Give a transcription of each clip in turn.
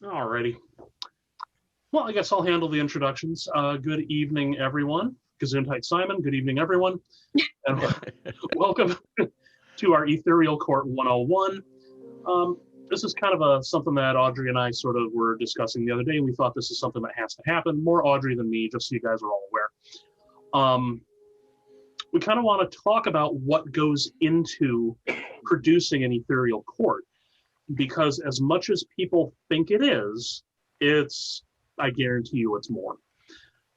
Alrighty. Well, I guess I'll handle the introductions. Good evening, everyone. Gesundheit, Simon. Good evening, everyone. And welcome to our Ethereal Court 101. This is kind of something that Audrey and I sort of were discussing the other day. We thought this is something that has to happen. More Audrey than me, just so you guys are all aware. We kind of want to talk about what goes into producing an Ethereal Court, because as much as people think it is, I guarantee you it's more.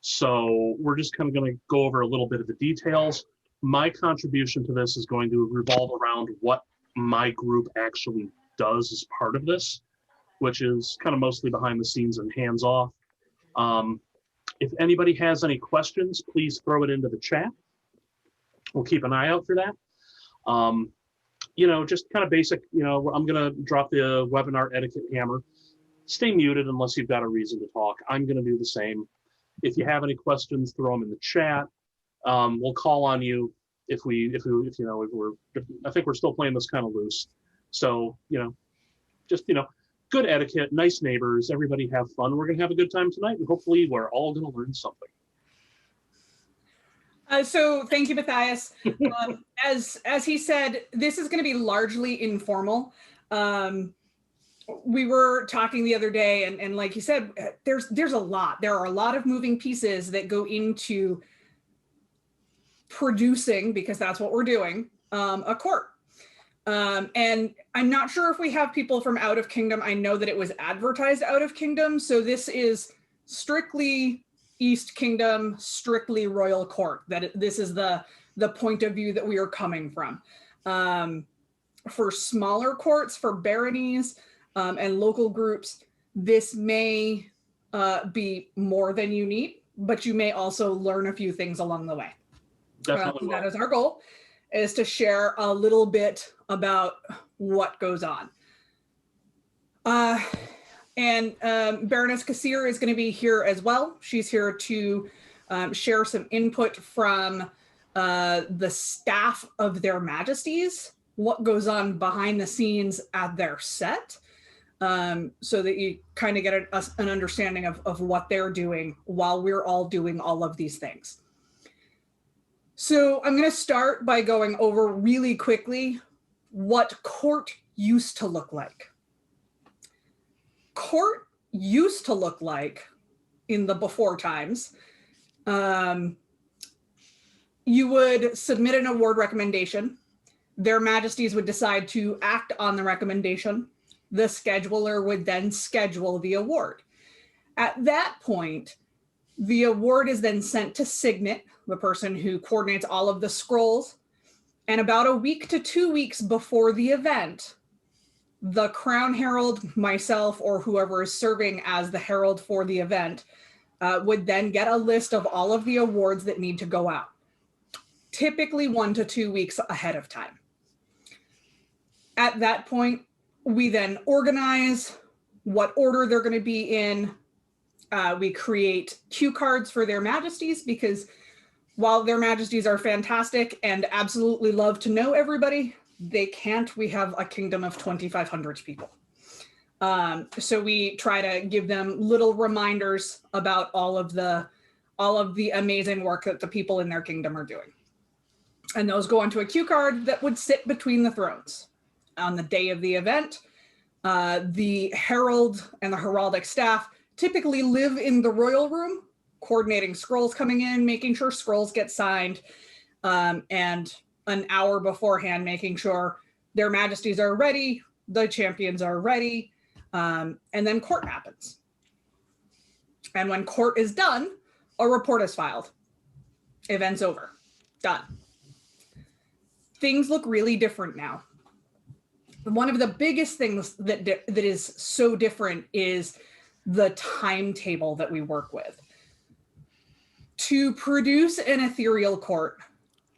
So we're just kind of going to go over a little bit of the details. My contribution to this is going to revolve around what my group actually does as part of this, which is kind of mostly behind the scenes and hands off. If anybody has any questions, please throw it into the chat. We'll keep an eye out for that. Just kind of basic, I'm going to drop the webinar etiquette hammer. Stay muted unless you've got a reason to talk. I'm going to do the same. If you have any questions, throw them in the chat. We'll call on you I think we're still playing this kind of loose. So, good etiquette, nice neighbors, everybody have fun. We're going to have a good time tonight, and hopefully we're all going to learn something. So thank you, Matthias. As he said, this is going to be largely informal. We were talking the other day, and like you said, there's a lot. There are a lot of moving pieces that go into producing, because that's what we're doing, a court. And I'm not sure if we have people from out of kingdom. I know that it was advertised out of kingdom, so this is strictly East Kingdom, strictly royal court. This is the point of view that we are coming from. For smaller courts, for baronies and local groups, this may be more than you need, but you may also learn a few things along the way. Definitely. That is our goal, is to share a little bit about what goes on. Baroness Cassair is going to be here as well. She's here to share some input from the staff of their majesties, what goes on behind the scenes at their set, so that you kind of get an understanding of what they're doing while we're all doing all of these things. So I'm going to start by going over really quickly what court used to look like. Court used to look like, in the before times, you would submit an award recommendation. Their majesties would decide to act on the recommendation. The scheduler would then schedule the award. At that point, the award is then sent to Signet, the person who coordinates all of the scrolls. And about a week to 2 weeks before the event, the Crown Herald, myself, or whoever is serving as the herald for the event, would then get a list of all of the awards that need to go out, typically 1 to 2 weeks ahead of time. At that point, we then organize what order they're going to be in. We create cue cards for their majesties, because while their majesties are fantastic and absolutely love to know everybody, they can't. We have a kingdom of 2,500 people. So we try to give them little reminders about all of the amazing work that the people in their kingdom are doing. And those go onto a cue card that would sit between the thrones. On the day of the event, the herald and the heraldic staff typically live in the royal room, coordinating scrolls coming in, making sure scrolls get signed, and an hour beforehand, making sure their majesties are ready, the champions are ready, and then court happens. And when court is done, a report is filed. Event's over. Done. Things look really different now. One of the biggest things that is so different is the timetable that we work with. To produce an ethereal court,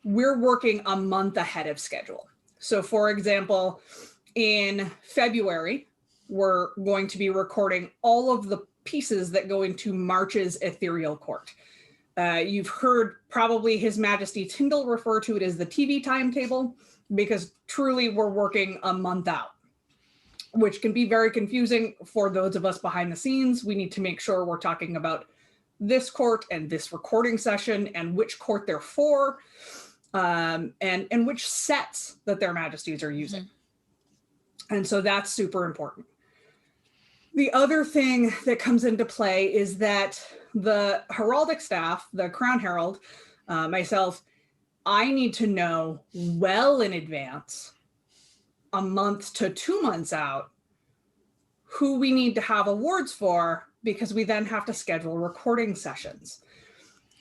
we're working a month ahead of schedule. So for example, in February, we're going to be recording all of the pieces that go into March's ethereal court. You've heard probably His Majesty Tyndall refer to it as the TV timetable, because truly we're working a month out. which can be very confusing for those of us behind the scenes. We need to make sure we're talking about this court and this recording session and which court they're for, and which sets that their majesties are using. And so that's super important. The other thing that comes into play is that the heraldic staff, the crown herald, myself, I need to know well in advance, a month to 2 months out, who we need to have awards for, because we then have to schedule recording sessions.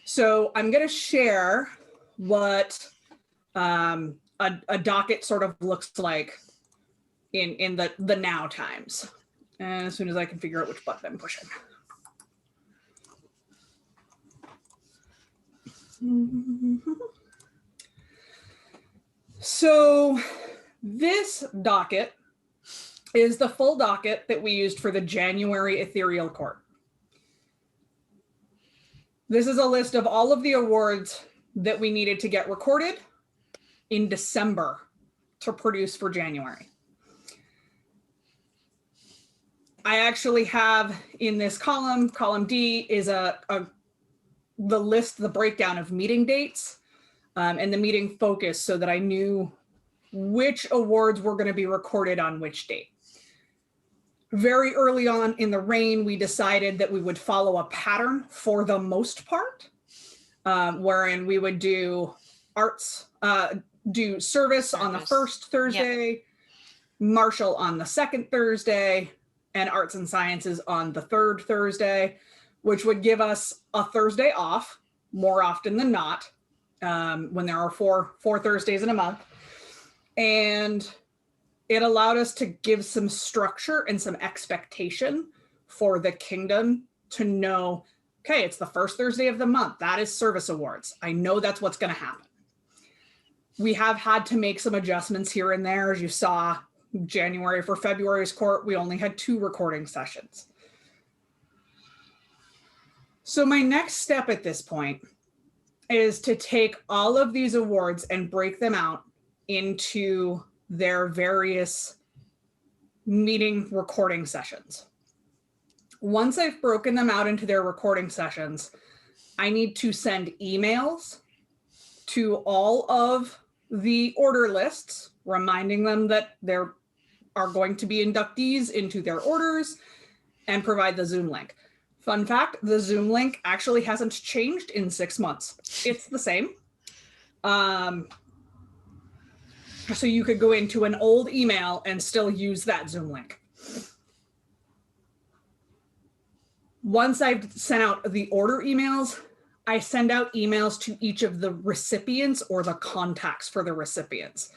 So I'm going to share what a docket sort of looks like in the now times. And as soon as I can figure out which button I'm pushing. So this docket is the full docket that we used for the January Ethereal Court. This is a list of all of the awards that we needed to get recorded in December to produce for January. I actually have in this column D is the list, the breakdown of meeting dates and the meeting focus, so that I knew which awards were going to be recorded on which date. Very early on in the reign, we decided that we would follow a pattern for the most part, wherein we would do service on the first Thursday, martial on the second Thursday, and arts and sciences on the third Thursday, which would give us a Thursday off more often than not, when there are four Thursdays in a month. And it allowed us to give some structure and some expectation for the kingdom to know, okay, it's the first Thursday of the month. That is service awards. I know that's what's going to happen. We have had to make some adjustments here and there. As you saw, January for February's court, we only had 2 recording sessions. So my next step at this point is to take all of these awards and break them out into their various meeting recording sessions. Once I've broken them out into their recording sessions, I need to send emails to all of the order lists, reminding them that there are going to be inductees into their orders, and provide the Zoom link. Fun fact, the Zoom link actually hasn't changed in 6 months. It's the same. So you could go into an old email and still use that Zoom link. Once I've sent out the order emails, I send out emails to each of the recipients or the contacts for the recipients.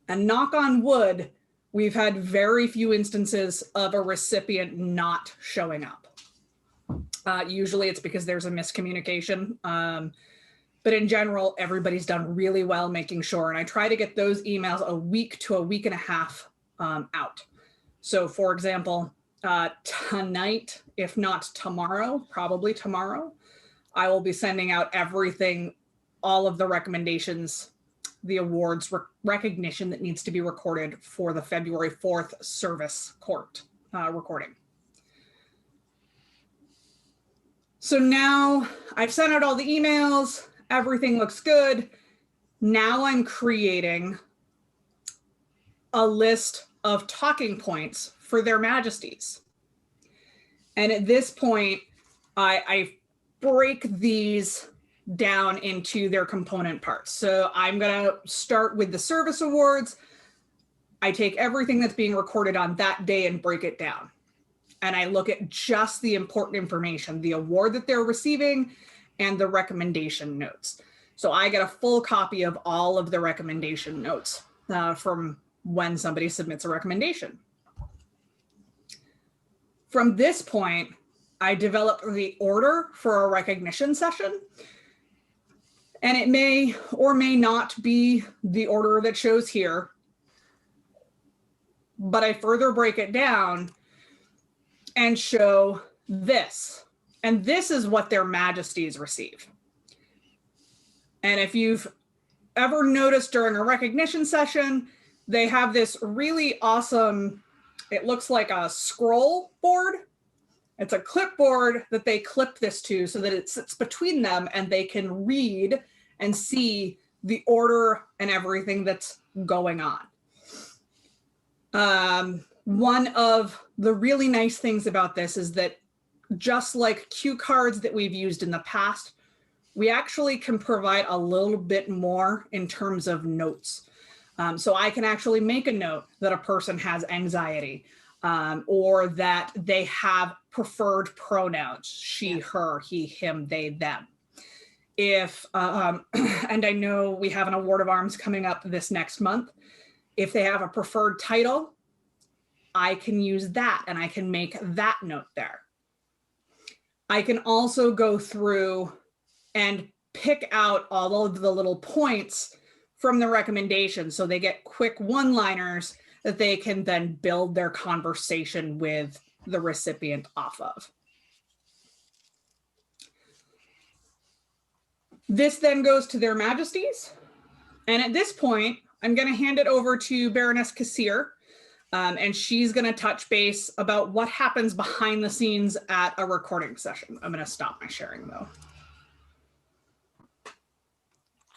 And knock on wood, we've had very few instances of a recipient not showing up. Usually it's because there's a miscommunication. But in general, everybody's done really well making sure. And I try to get those emails a week to a week and a half out. So for example, tonight, if not tomorrow, probably tomorrow, I will be sending out everything, all of the recommendations, the awards recognition that needs to be recorded for the February 4th service court recording. So now I've sent out all the emails. Everything looks good. Now I'm creating a list of talking points for their majesties. And at this point, I break these down into their component parts. So I'm going to start with the service awards. I take everything that's being recorded on that day and break it down. And I look at just the important information, the award that they're receiving, and the recommendation notes. So I get a full copy of all of the recommendation notes from when somebody submits a recommendation. From this point, I develop the order for a recognition session. And it may or may not be the order that shows here, but I further break it down and show this. And this is what their majesties receive. And if you've ever noticed during a recognition session, they have this really awesome It looks like a scroll board. It's a clipboard that they clip this to so that it sits between them and they can read and see the order and everything that's going on. One of the really nice things about this is that just like cue cards that we've used in the past, we actually can provide a little bit more in terms of notes. So I can actually make a note that a person has anxiety, or that they have preferred pronouns, she, her, he, him, they, them. If, and I know we have an award of arms coming up this next month. If they have a preferred title, I can use that and I can make that note there. I can also go through and pick out all of the little points from the recommendation so they get quick one-liners that they can then build their conversation with the recipient off of. This then goes to their majesties. And at this point, I'm going to hand it over to Baroness Cassair, and she's going to touch base about what happens behind the scenes at a recording session. I'm going to stop my sharing though.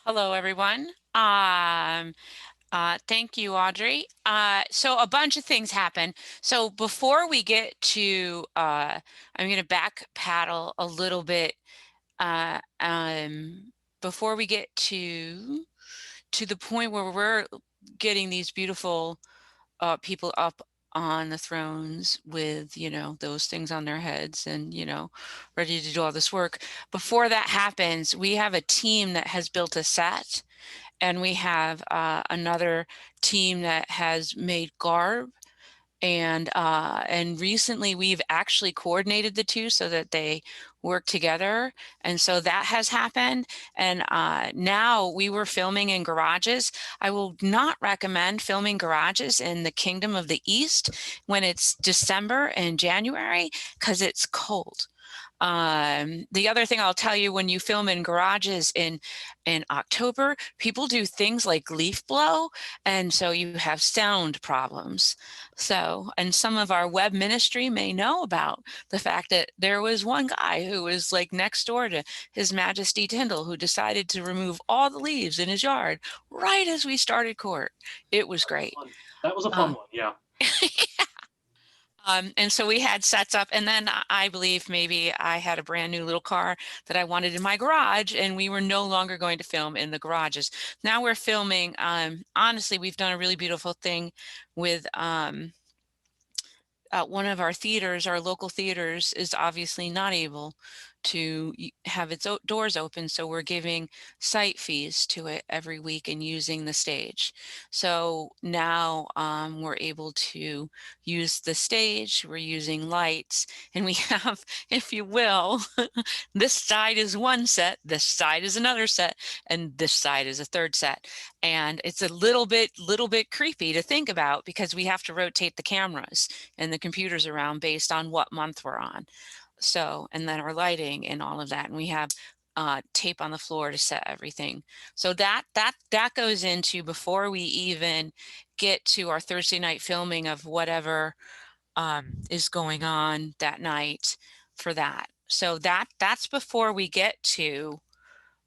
Hello, everyone. Thank you, Audrey. So a bunch of things happen. So before we get to, I'm going to back paddle a little bit. Before we get to the point where we're getting these beautiful people up on the thrones with, you know, those things on their heads and, you know, ready to do all this work. Before that happens, we have a team that has built a set, and we have another team that has made garb. And recently we've actually coordinated the two so that they work together. And so that has happened. And now we were filming in garages. I will not recommend filming garages in the Kingdom of the East when it's December and January, because it's cold. The other thing I'll tell you, when you film in garages in October, people do things like leaf blow, and so you have sound problems. So, and some of our web ministry may know about the fact that there was one guy who was like next door to His Majesty Tyndall who decided to remove all the leaves in his yard right as we started court. It was great. That was a fun one, yeah. Yeah. And so we had sets up, and then I believe maybe I had a brand new little car that I wanted in my garage, and we were no longer going to film in the garages. Now we're filming, honestly, we've done a really beautiful thing with one of our theaters. Our local theaters is obviously not able to have its doors open, so we're giving site fees to it every week and using the stage. So now we're able to use the stage, we're using lights, and we have, if you will, this side is one set, this side is another set, and this side is a third set. And it's a little bit creepy to think about, because we have to rotate the cameras and the computers around based on what month we're on. So, and then our lighting and all of that, and we have tape on the floor to set everything. So that goes into before we even get to our Thursday night filming of whatever is going on that night for that. So that's before we get to,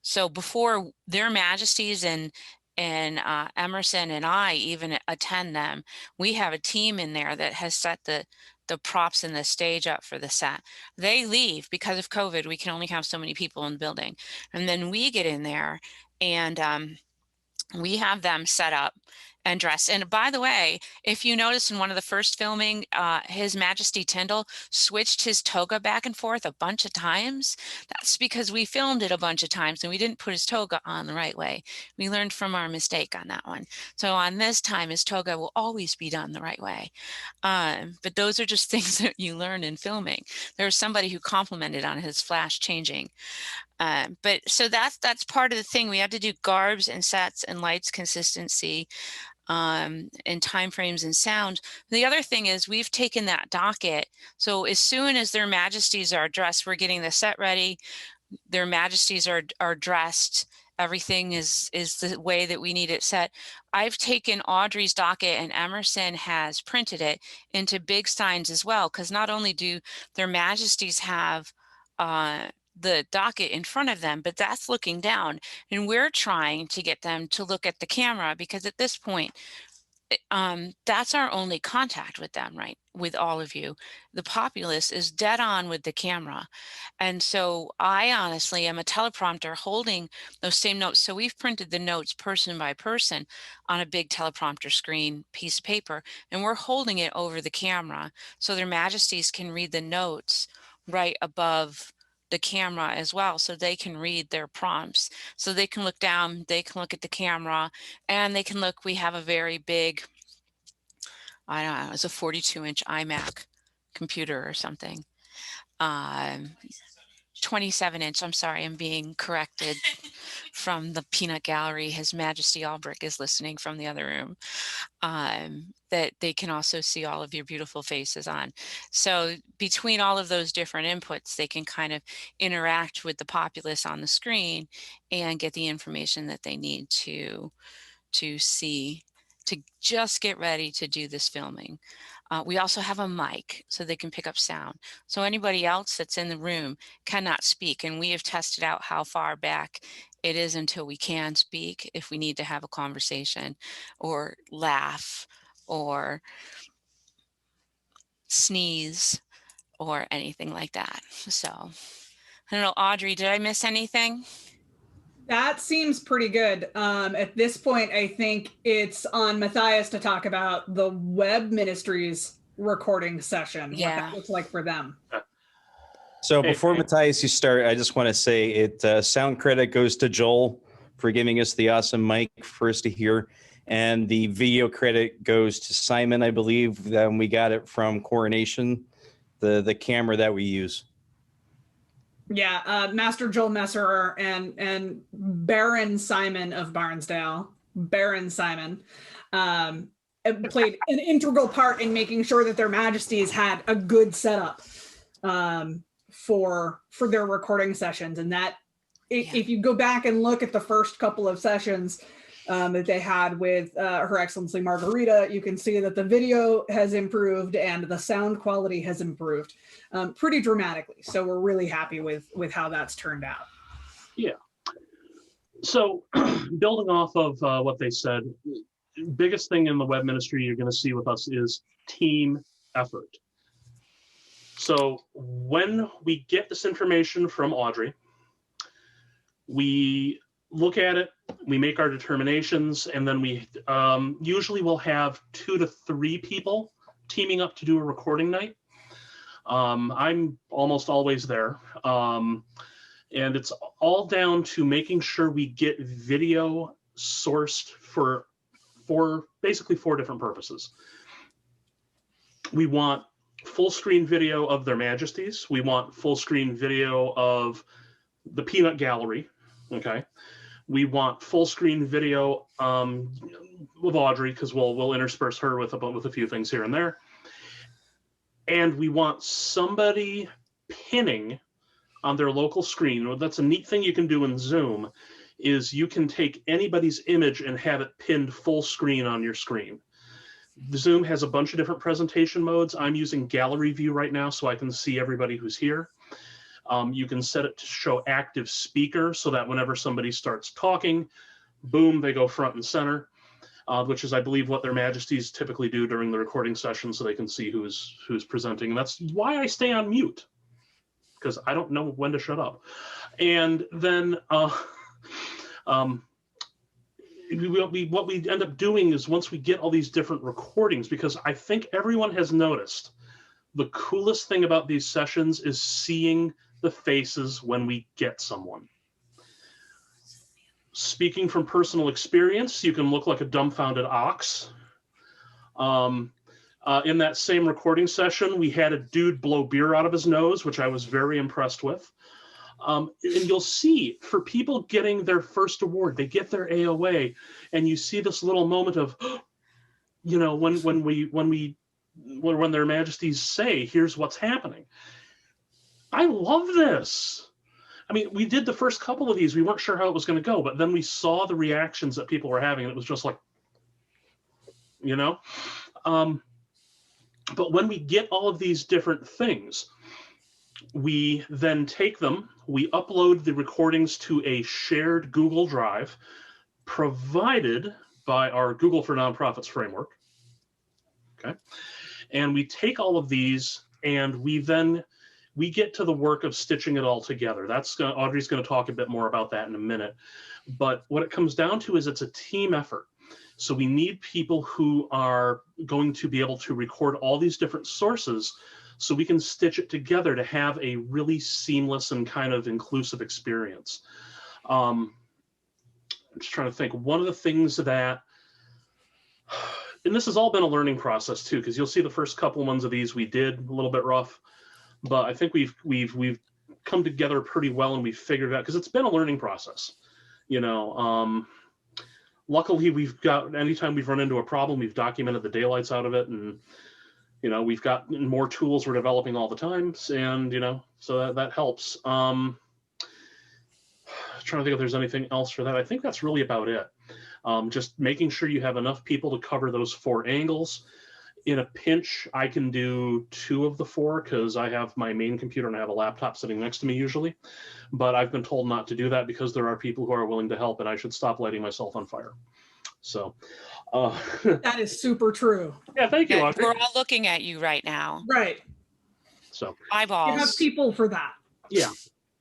so before their majesties and Emerson and I even attend them, we have a team in there that has set the props and the stage up for the set. They leave because of COVID. We can only have so many people in the building. And then we get in there and we have them set up and dressed. And by the way, if you notice in one of the first filming, His Majesty Tyndall switched his toga back and forth a bunch of times. That's because we filmed it a bunch of times and we didn't put his toga on the right way. We learned from our mistake on that one. So on this time, his toga will always be done the right way. But those are just things that you learn in filming. There was somebody who complimented on his flash changing. But so that's part of the thing. We had to do garbs and sets and lights consistency, and timeframes and sound. The other thing is we've taken that docket. So as soon as their majesties are dressed, we're getting the set ready. Their majesties are dressed. everything is the way that we need it set. I've taken Audrey's docket, and Emerson has printed it into big signs as well, because not only do their majesties have the docket in front of them, but that's looking down, and we're trying to get them to look at the camera, because at this point, that's our only contact with them, right? With all of you. The populace is dead on with the camera. And so I honestly am a teleprompter holding those same notes. So we've printed the notes person by person on a big teleprompter screen piece of paper, and we're holding it over the camera so their majesties can read the notes right above the camera as well, so they can read their prompts, so they can look down, they can look at the camera, and they can look. We have a very big, I don't know, it's a 42-inch iMac computer or something. 27-inch, I'm sorry, I'm being corrected from the peanut gallery. His Majesty Albrecht is listening from the other room. That they can also see all of your beautiful faces on. So between all of those different inputs, they can kind of interact with the populace on the screen and get the information that they need to see, to just get ready to do this filming. We also have a mic so they can pick up sound. So anybody else that's in the room cannot speak, and we have tested out how far back it is until we can speak if we need to have a conversation or laugh or sneeze or anything like that. So I don't know, Audrey, did I miss anything? That seems pretty good. At this point, I think it's on Matthias to talk about the web ministry's recording session, what that looks like for them. So before Matthias, you start, I just want to say sound credit goes to Joel for giving us the awesome mic for us to hear. And the video credit goes to Simon, I believe. We got it from Coronation, the camera that we use. Yeah, Master Joel Messerer and Baron Simon of Barnsdale, Baron Simon, played an integral part in making sure that their majesties had a good setup for their recording sessions. And that if you go back and look at the first couple of sessions that they had with Her Excellency Margarita, you can see that the video has improved and the sound quality has improved pretty dramatically. So we're really happy with how that's turned out. Yeah. So building off of what they said, biggest thing in the web ministry you're going to see with us is team effort. So when we get this information from Audrey, we look at it, we make our determinations, and then we usually will have 2 to 3 people teaming up to do a recording night. I'm almost always there. And it's all down to making sure we get video sourced for basically 4 different purposes. We want full screen video of their majesties. We want full screen video of the peanut gallery. Okay. We want full screen video with Audrey, because we'll intersperse her with a few things here and there. And we want somebody pinning on their local screen. That's a neat thing you can do in Zoom, is you can take anybody's image and have it pinned full screen on your screen. Zoom has a bunch of different presentation modes. I'm using gallery view right now so I can see everybody who's here. You can set it to show active speaker so that whenever somebody starts talking, boom, they go front and center, which is, I believe, what their majesties typically do during the recording session, so they can see who's presenting. And that's why I stay on mute, because I don't know when to shut up. And then what we end up doing is, once we get all these different recordings, because I think everyone has noticed, the coolest thing about these sessions is seeing the faces when we get someone. Speaking from personal experience, you can look like a dumbfounded ox. In that same recording session, we had a dude blow beer out of his nose, which I was very impressed with. And you'll see, for people getting their first award, they get their AOA, and you see this little moment of, you know, when their majesties say, here's what's happening. I love this. I mean, we did the first couple of these. We weren't sure how it was going to go, but then we saw the reactions that people were having, and it was just like, you know. But when we get all of these different things, we then take them, we upload the recordings to a shared Google Drive provided by our Google for Nonprofits framework. Okay. And we take all of these and we get to the work of stitching it all together. Audrey's going to talk a bit more about that in a minute. But what it comes down to is it's a team effort. So we need people who are going to be able to record all these different sources so we can stitch it together to have a really seamless and kind of inclusive experience. I'm just trying to think. One of the things that, and this has all been a learning process too, because you'll see the first couple ones of these we did a little bit rough, but I think we've come together pretty well and we've figured it out, because it's been a learning process, you know. Luckily, we've got, anytime we've run into a problem, we've documented the daylights out of it, and you know, we've got more tools we're developing all the time, and you know, so that helps. Trying to think if there's anything else for that. I think that's really about it. Just making sure you have enough people to cover those 4 angles. In a pinch, I can do 2 of the 4 because I have my main computer and I have a laptop sitting next to me usually. But I've been told not to do that because there are people who are willing to help, and I should stop lighting myself on fire. So that is super true. Yeah, thank you, Audrey. We're all looking at you right now. Right. So eyeballs. You have people for that. Yeah.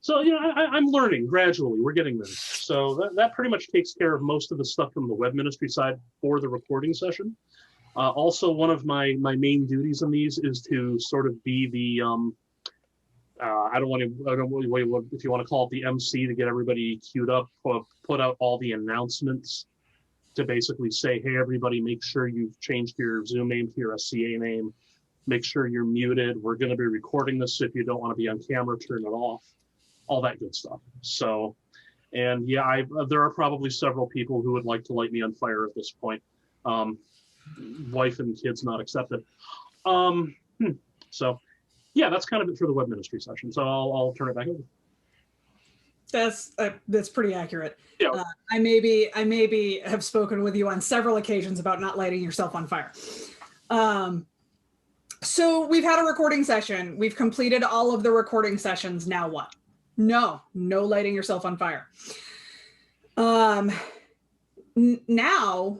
So, you know, I'm learning gradually. We're getting there. So that pretty much takes care of most of the stuff from the web ministry side for the recording session. Also, one of my main duties in these is to sort of be the, I don't know if you want to call it the MC, to get everybody queued up, put out all the announcements to basically say, hey, everybody, make sure you've changed your Zoom name to your SCA name. Make sure you're muted. We're going to be recording this, so if you don't want to be on camera, turn it off. All that good stuff. So, and yeah, there are probably several people who would like to light me on fire at this point. Wife and kids not accepted. So yeah, that's kind of it for the web ministry session. So I'll turn it back over. That's pretty accurate. Yeah. I maybe have spoken with you on several occasions about not lighting yourself on fire. So we've had a recording session. We've completed all of the recording sessions. Now what? No lighting yourself on fire. Now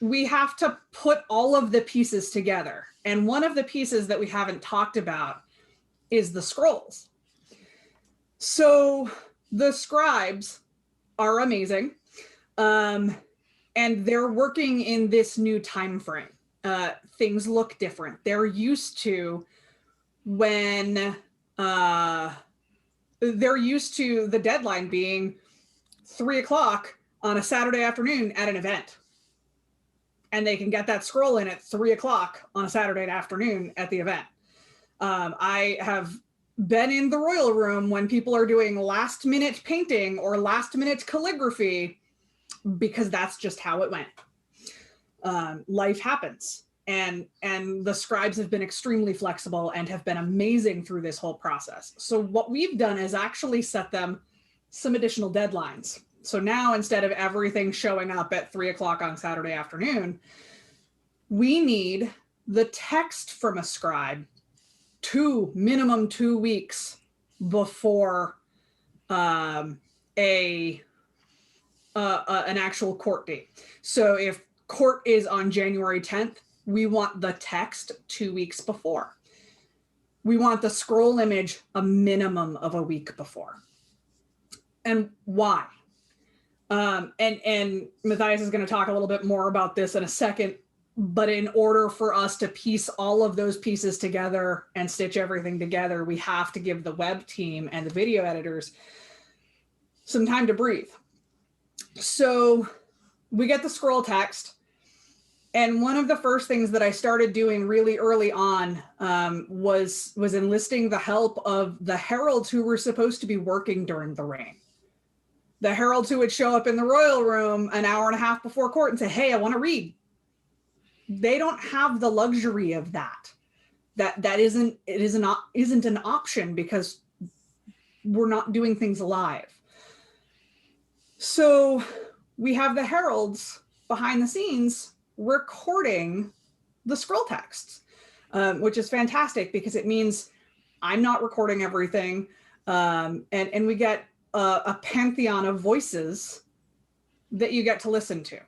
we have to put all of the pieces together. And one of the pieces that we haven't talked about is the scrolls. So the scribes are amazing. And they're working in this new time frame. Things look different. They're used to the deadline being 3 o'clock on a Saturday afternoon at an event. And they can get that scroll in at 3 o'clock on a Saturday afternoon at the event. I have been in the Royal Room when people are doing last minute painting or last minute calligraphy, because that's just how it went. Life happens. And the scribes have been extremely flexible and have been amazing through this whole process. So what we've done is actually set them some additional deadlines. So now, instead of everything showing up at 3 o'clock on Saturday afternoon, we need the text from a scribe minimum 2 weeks before an actual court date. So if court is on January 10th, we want the text 2 weeks before. We want the scroll image a minimum of a week before. And why? And Matthias is going to talk a little bit more about this in a second, but in order for us to piece all of those pieces together and stitch everything together, we have to give the web team and the video editors some time to breathe. So we get the scroll text. And one of the first things that I started doing really early on was enlisting the help of the heralds who were supposed to be working during the reign. The heralds who would show up in the Royal Room an hour and a half before court and say, hey, I want to read. They don't have the luxury of that. That isn't an option, because we're not doing things live. So we have the heralds behind the scenes recording the scroll texts, which is fantastic because it means I'm not recording everything. And we get a pantheon of voices that you get to listen to.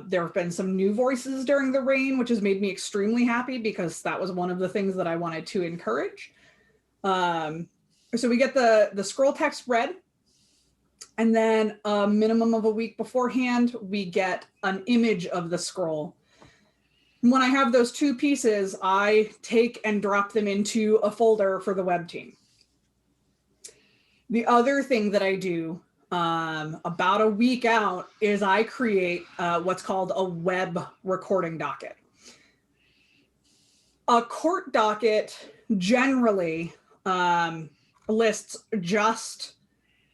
There have been some new voices during the reign, which has made me extremely happy because that was one of the things that I wanted to encourage. So we get the scroll text read, and then a minimum of a week beforehand, we get an image of the scroll. When I have those two pieces, I take and drop them into a folder for the web team. The other thing that I do about a week out is I create what's called a web recording docket. A court docket generally lists just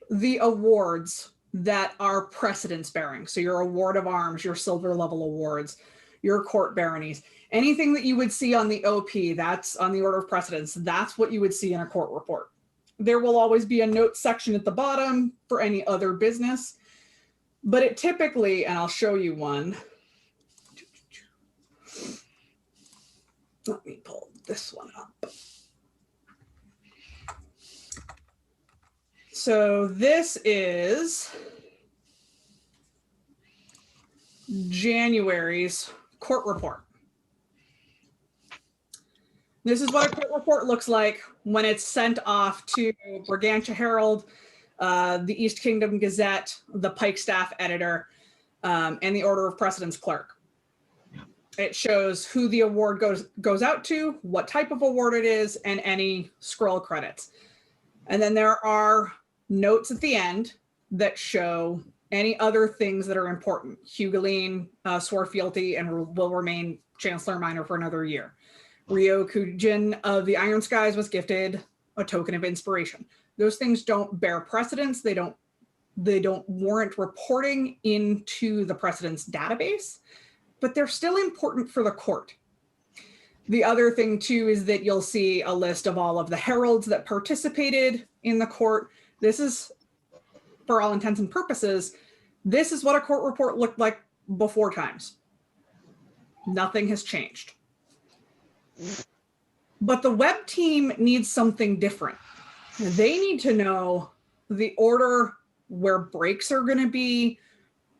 the awards that are precedence bearing. So your award of arms, your silver level awards, your court baronies, anything that you would see on the OP, that's on the order of precedence, that's what you would see in a court report. There will always be a note section at the bottom for any other business, but it typically, and I'll show you one. Let me pull this one up. So this is January's court report. This is what a court report looks like when it's sent off to Brigantia Herald, the East Kingdom Gazette, the Pike Staff Editor, and the Order of Precedence Clerk. It shows who the award goes out to, what type of award it is, and any scroll credits. And then there are notes at the end that show any other things that are important. Hugoline swore fealty and will remain Chancellor Minor for another year. Rio Kujin of the Iron Skies was gifted a token of inspiration. Those things don't bear precedence. They don't warrant reporting into the precedence database, but they're still important for the court. The other thing too is that you'll see a list of all of the heralds that participated in the court. This is, for all intents and purposes, this is what a court report looked like before times. Nothing has changed. But the web team needs something different. They need to know the order where breaks are going to be,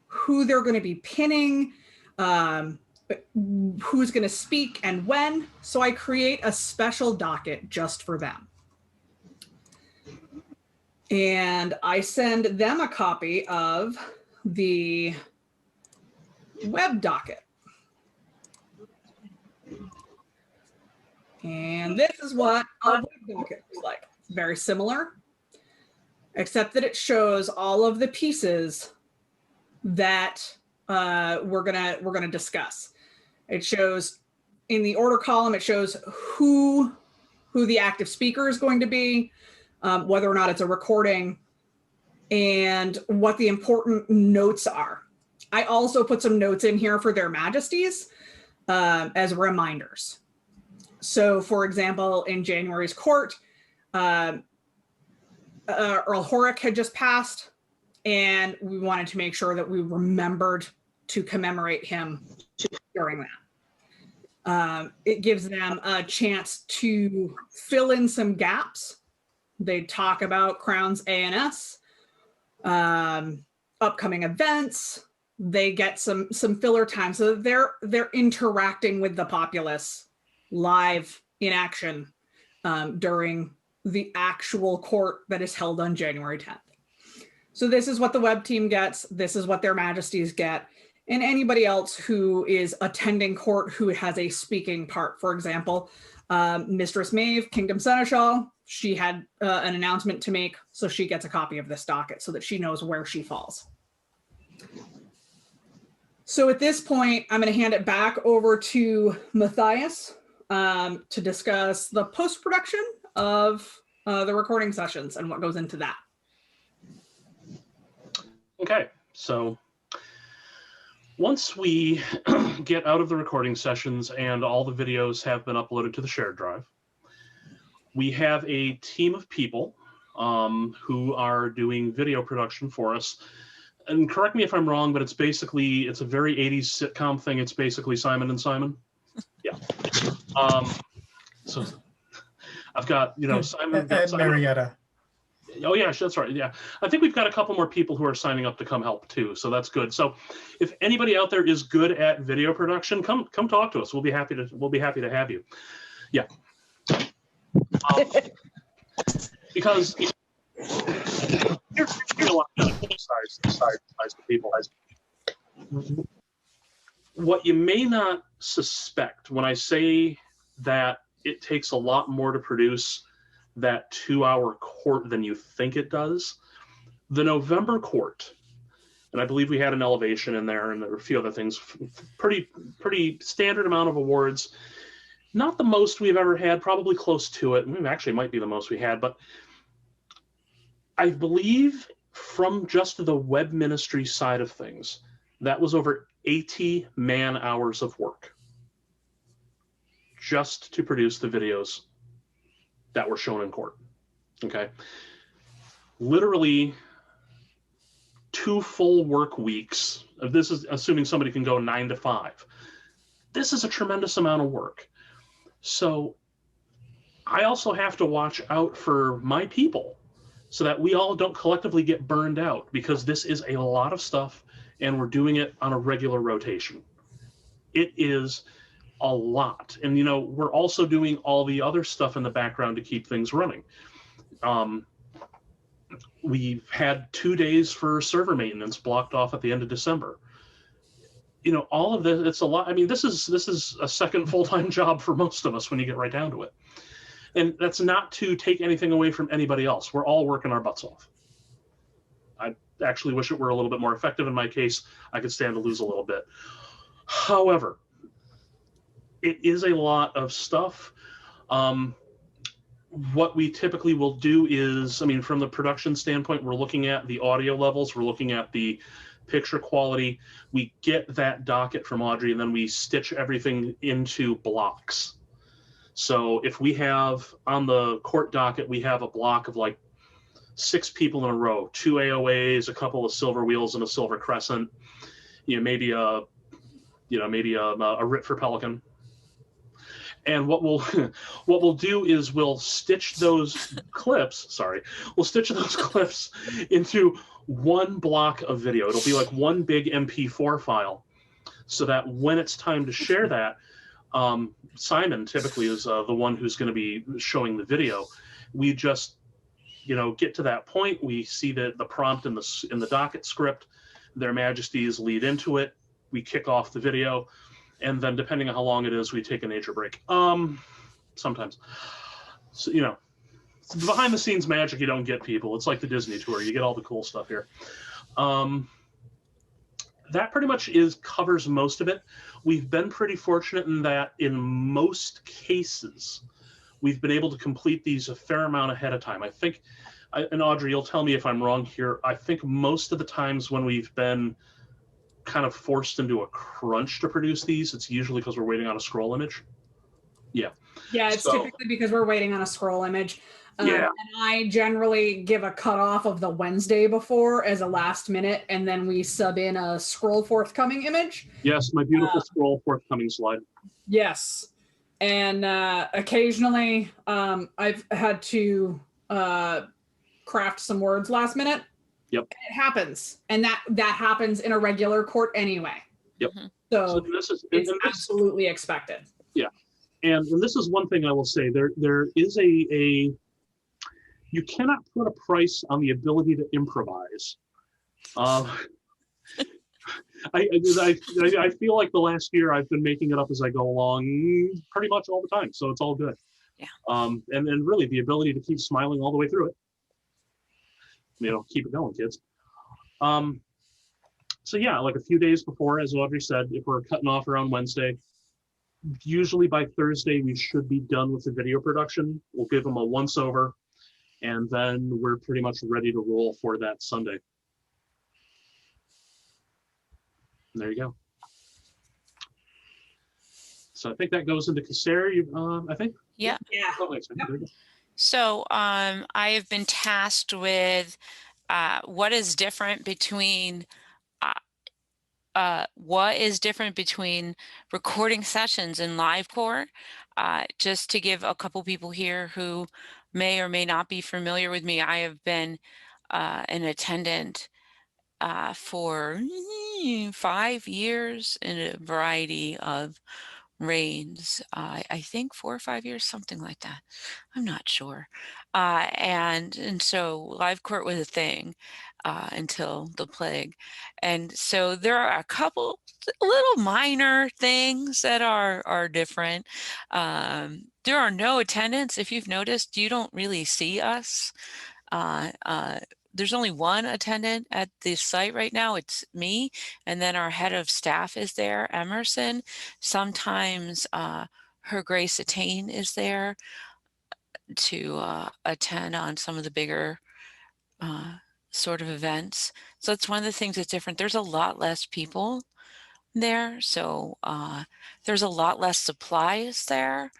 who they're going to be pinning, who's going to speak and when. So I create a special docket just for them. And I send them a copy of the web docket. And this is what a web docket looks like. It's very similar, except that it shows all of the pieces that we're gonna discuss. It shows in the order column, it shows who the active speaker is going to be, whether or not it's a recording, and what the important notes are. I also put some notes in here for their majesties as reminders. So, for example, in January's court, Earl Horik had just passed, and we wanted to make sure that we remembered to commemorate him during that. It gives them a chance to fill in some gaps. They talk about Crown's ANS, upcoming events. They get some filler time, so they're interacting with the populace live in action during the actual court that is held on January 10th. So this is what the web team gets. This is what their majesties get. And anybody else who is attending court who has a speaking part. For example, Mistress Maeve, Kingdom Seneschal, she had an announcement to make, so she gets a copy of this docket so that she knows where she falls. So at this point, I'm going to hand it back over to Matthias to discuss the post-production of the recording sessions and what goes into that. Okay, so once we get out of the recording sessions and all the videos have been uploaded to the shared drive, we have a team of people who are doing video production for us. And correct me if I'm wrong, but it's a very 80s sitcom thing. It's basically Simon and Simon. Yeah. So I've got, Simon. Marietta. Oh yeah, that's right. Yeah, I think we've got a couple more people who are signing up to come help too, so that's good. So, if anybody out there is good at video production, come talk to us. We'll be happy to have you. Yeah, because here's a lot of size to people. What you may not suspect when I say that it takes a lot more to produce that 2-hour court than you think it does. The November court, and I believe we had an elevation in there, and there were a few other things, pretty standard amount of awards. Not the most we've ever had, probably close to it. Actually, might be the most we had, but I believe from just the web ministry side of things, that was over 80 man-hours of work just to produce the videos that were shown in court. Okay. Literally 2 full work weeks. This is assuming somebody can go 9 to 5. This is a tremendous amount of work. So I also have to watch out for my people so that we all don't collectively get burned out, because this is a lot of stuff and we're doing it on a regular rotation. It is a lot. And, we're also doing all the other stuff in the background to keep things running. We've had 2 days for server maintenance blocked off at the end of December. All of this, it's a lot. I mean, this is a second full-time job for most of us when you get right down to it. And that's not to take anything away from anybody else. We're all working our butts off. I actually wish it were a little bit more effective. In my case, I could stand to lose a little bit. However, it is a lot of stuff. What we typically will do is, from the production standpoint, we're looking at the audio levels, we're looking at the picture quality. We get that docket from Audrey, and then we stitch everything into blocks. So if we have on the court docket, we have a block of like 6 people in a row, 2 AOAs, a couple of silver wheels, and a silver crescent. Maybe a writ for Pelican. And what we'll do is we'll stitch those clips. We'll stitch those clips into one block of video. It'll be like one big MP4 file, so that when it's time to share that, Simon typically is the one who's going to be showing the video. We just, get to that point. We see the prompt in the docket script. Their Majesties lead into it. We kick off the video. And then, depending on how long it is, we take a nature break. Sometimes, so, behind the scenes magic. You don't get people. It's like the Disney tour. You get all the cool stuff here. That pretty much covers most of it. We've been pretty fortunate in that, in most cases, we've been able to complete these a fair amount ahead of time. I think, and Audrey, you'll tell me if I'm wrong here. I think most of the times when we've been kind of forced into a crunch to produce these, it's usually because we're waiting on a scroll image. Yeah, it's typically because we're waiting on a scroll image. Yeah. And I generally give a cutoff of the Wednesday before as a last minute, and then we sub in a scroll forthcoming image. Yes, my beautiful scroll forthcoming slide. Yes. And occasionally I've had to craft some words last minute. Yep. It happens. And that happens in a regular court anyway. Yep. So this is absolutely expected. Yeah. And this is one thing I will say. There is a you cannot put a price on the ability to improvise. I feel like the last year I've been making it up as I go along pretty much all the time. So it's all good. Yeah. And really the ability to keep smiling all the way through it. Keep it going, kids. So yeah, like a few days before, as Audrey said, if we're cutting off around Wednesday, usually by Thursday, we should be done with the video production. We'll give them a once over, and then we're pretty much ready to roll for that Sunday. And there you go. So I think that goes into Cassair, I think? Yeah. Yeah. Oh, thanks. There you go. So I have been tasked with what is different between recording sessions in live court. Just to give a couple people here who may or may not be familiar with me, I have been an attendant for 5 years in a variety of reigns. I think 4 or 5 years, something like that. I'm not sure. And so live court was a thing until the plague. And so there are a couple little minor things that are different. There are no attendants. If you've noticed, you don't really see us. There's only one attendant at the site right now. It's me. And then our head of staff is there, Emerson. Sometimes Her Grace Attain is there to attend on some of the bigger sort of events. So it's one of the things that's different. There's a lot less people there. So there's a lot less supplies there.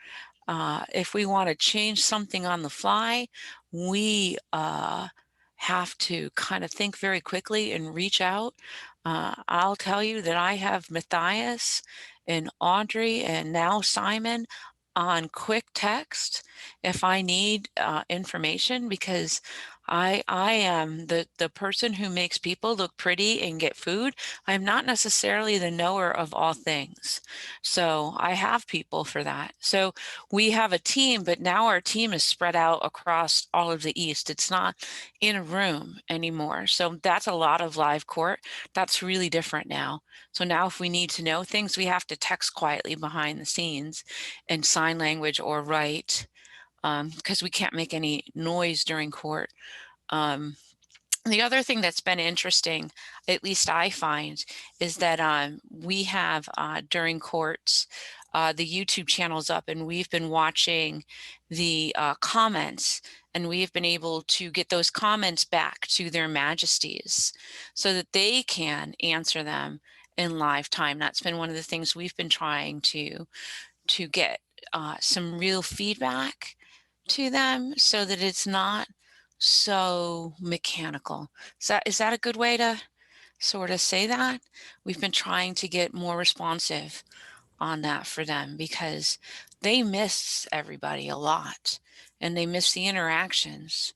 If we want to change something on the fly, we have to kind of think very quickly and reach out. I'll tell you that I have Matthias and Audrey and now Simon on quick text if I need information, because I am the person who makes people look pretty and get food. I'm not necessarily the knower of all things. So I have people for that. So we have a team, but now our team is spread out across all of the East. It's not in a room anymore. So that's a lot of live court. That's really different now. So now if we need to know things, we have to text quietly behind the scenes in sign language or write, because we can't make any noise during court. The other thing that's been interesting, at least I find, is that we have during courts, the YouTube channel's up, and we've been watching the comments, and we've been able to get those comments back to their majesties so that they can answer them in live time. That's been one of the things we've been trying to get some real feedback to them so that it's not so mechanical. Is that a good way to sort of say that? We've been trying to get more responsive on that for them because they miss everybody a lot and they miss the interactions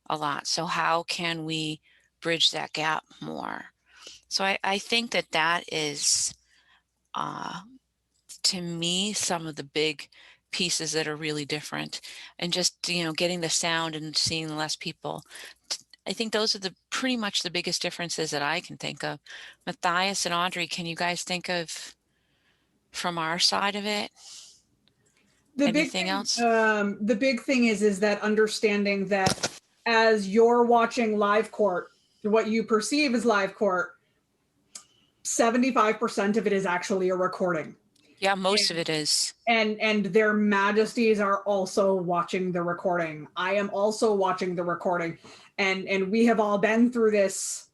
a lot. So how can we bridge that gap more? So I think that is, to me, some of the big pieces that are really different, and just getting the sound and seeing less people. I think those are pretty much the biggest differences that I can think of. Matthias and Audrey, can you guys think of from our side of it anything else? The big thing is that understanding that as you're watching live court, what you perceive as live court, 75% of it is actually a recording. Yeah, most of it is. And their majesties are also watching the recording. I am also watching the recording. And we have all been through this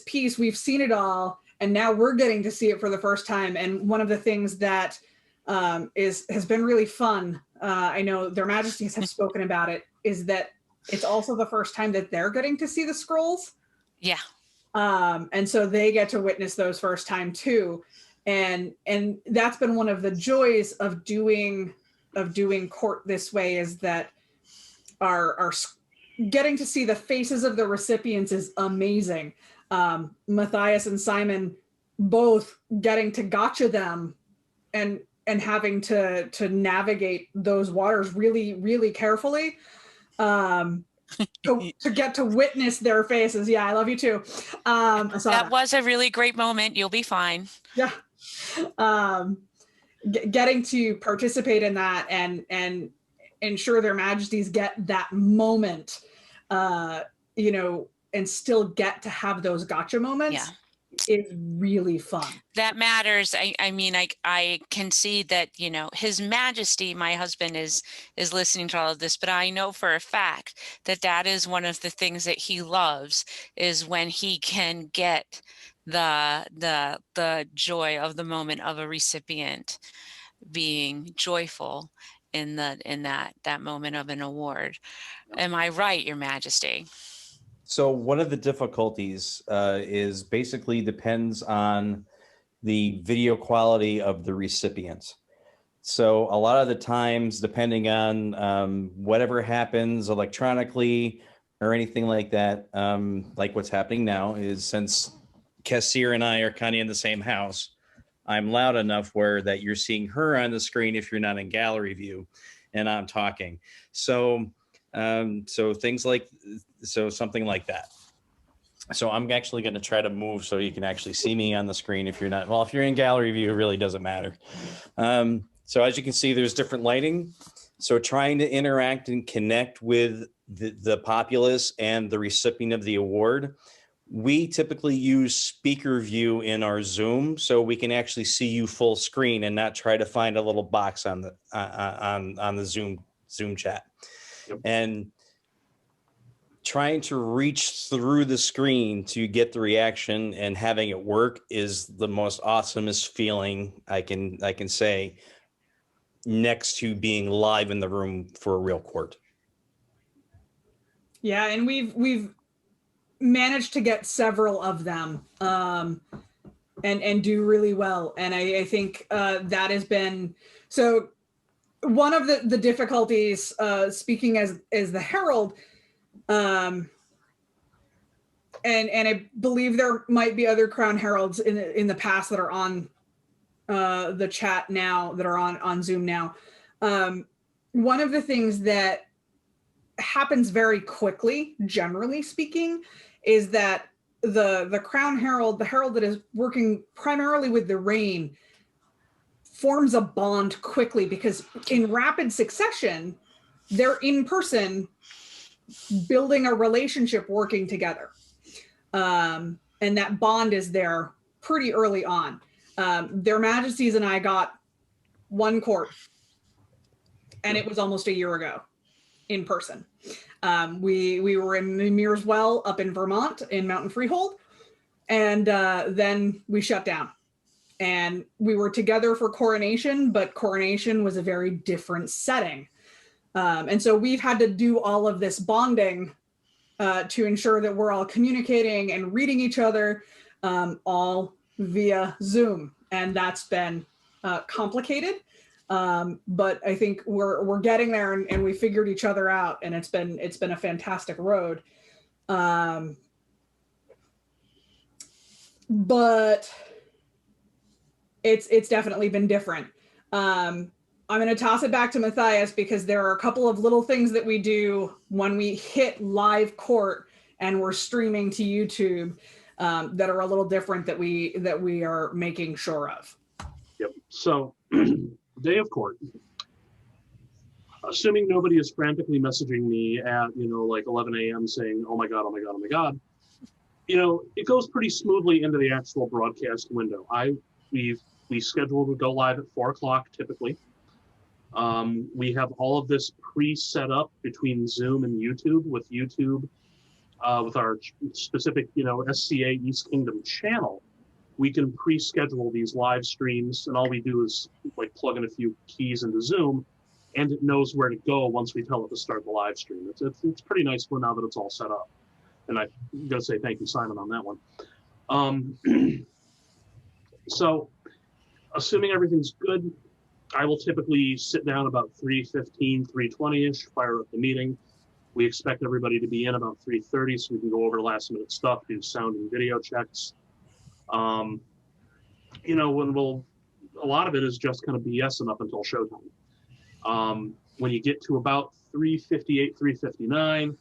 piece. We've seen it all. And now we're getting to see it for the first time. And one of the things that has been really fun, I know their majesties have spoken about it, is that it's also the first time that they're getting to see the scrolls. Yeah. And so they get to witness those first time too. And that's been one of the joys of doing court this way, is that our getting to see the faces of the recipients is amazing. Matthias and Simon both getting to gotcha them and having to navigate those waters really, really carefully. To get to witness their faces. Yeah, I love you too. That was a really great moment. You'll be fine. Yeah. Getting to participate in that and ensure their majesties get that moment, and still get to have those gotcha moments. Is really fun. That matters. I mean, I can see that, His Majesty, my husband, is listening to all of this, but I know for a fact that is one of the things that he loves, is when he can get the joy of the moment of a recipient being joyful in that moment of an award. Am I right, Your Majesty? So one of the difficulties is basically depends on the video quality of the recipient. So a lot of the times, depending on whatever happens electronically or anything like that, like what's happening now, is since Cassair and I are kind of in the same house, I'm loud enough where that you're seeing her on the screen if you're not in gallery view, and I'm talking. So something like that. So I'm actually going to try to move so you can actually see me on the screen if you're not. Well, if you're in gallery view, it really doesn't matter. So as you can see, there's different lighting. So trying to interact and connect with the populace and the recipient of the award. We typically use speaker view in our Zoom, so we can actually see you full screen and not try to find a little box on the Zoom chat. Yep. And trying to reach through the screen to get the reaction and having it work is the most awesomest feeling I can say, next to being live in the room for a real court. Yeah, and we've managed to get several of them and do really well. And I think that has been, so one of the difficulties, speaking as the Herald, and I believe there might be other Crown Heralds in the past that are on the chat now, that are on Zoom now. One of the things that happens very quickly, generally speaking, is that the Crown Herald, the Herald that is working primarily with the Reign, forms a bond quickly because in rapid succession, they're in person building a relationship, working together. And that bond is there pretty early on. Their Majesties and I got one court, and it was almost a year ago in person. We were in Mimir's Well up in Vermont in Mountain Freehold, and then we shut down. And we were together for coronation, but coronation was a very different setting. And so we've had to do all of this bonding to ensure that we're all communicating and reading each other, all via Zoom. And that's been complicated. But I think we're getting there, and we figured each other out, and it's been a fantastic road. But it's definitely been different. I'm going to toss it back to Matthias because there are a couple of little things that we do when we hit live court and we're streaming to YouTube that are a little different that we are making sure of. Yep. So day of court, assuming nobody is frantically messaging me at, like 11 a.m. saying, oh my God, oh my God, oh my God, it goes pretty smoothly into the actual broadcast window. We scheduled to go live at 4 o'clock typically. We have all of this pre-set up between Zoom and YouTube, with YouTube, with our specific, SCA East Kingdom channel. We can pre-schedule these live streams, and all we do is like plug in a few keys into Zoom, and it knows where to go once we tell it to start the live stream. It's pretty nice for now that it's all set up. And I'm going to say thank you, Simon, on that one. So, assuming everything's good, I will typically sit down about 3:15, 3:20-ish, fire up the meeting. We expect everybody to be in about 3:30 so we can go over last minute stuff, do sound and video checks. When a lot of it is just kind of BSing up until showtime. When you get to about 3:58, 3:59,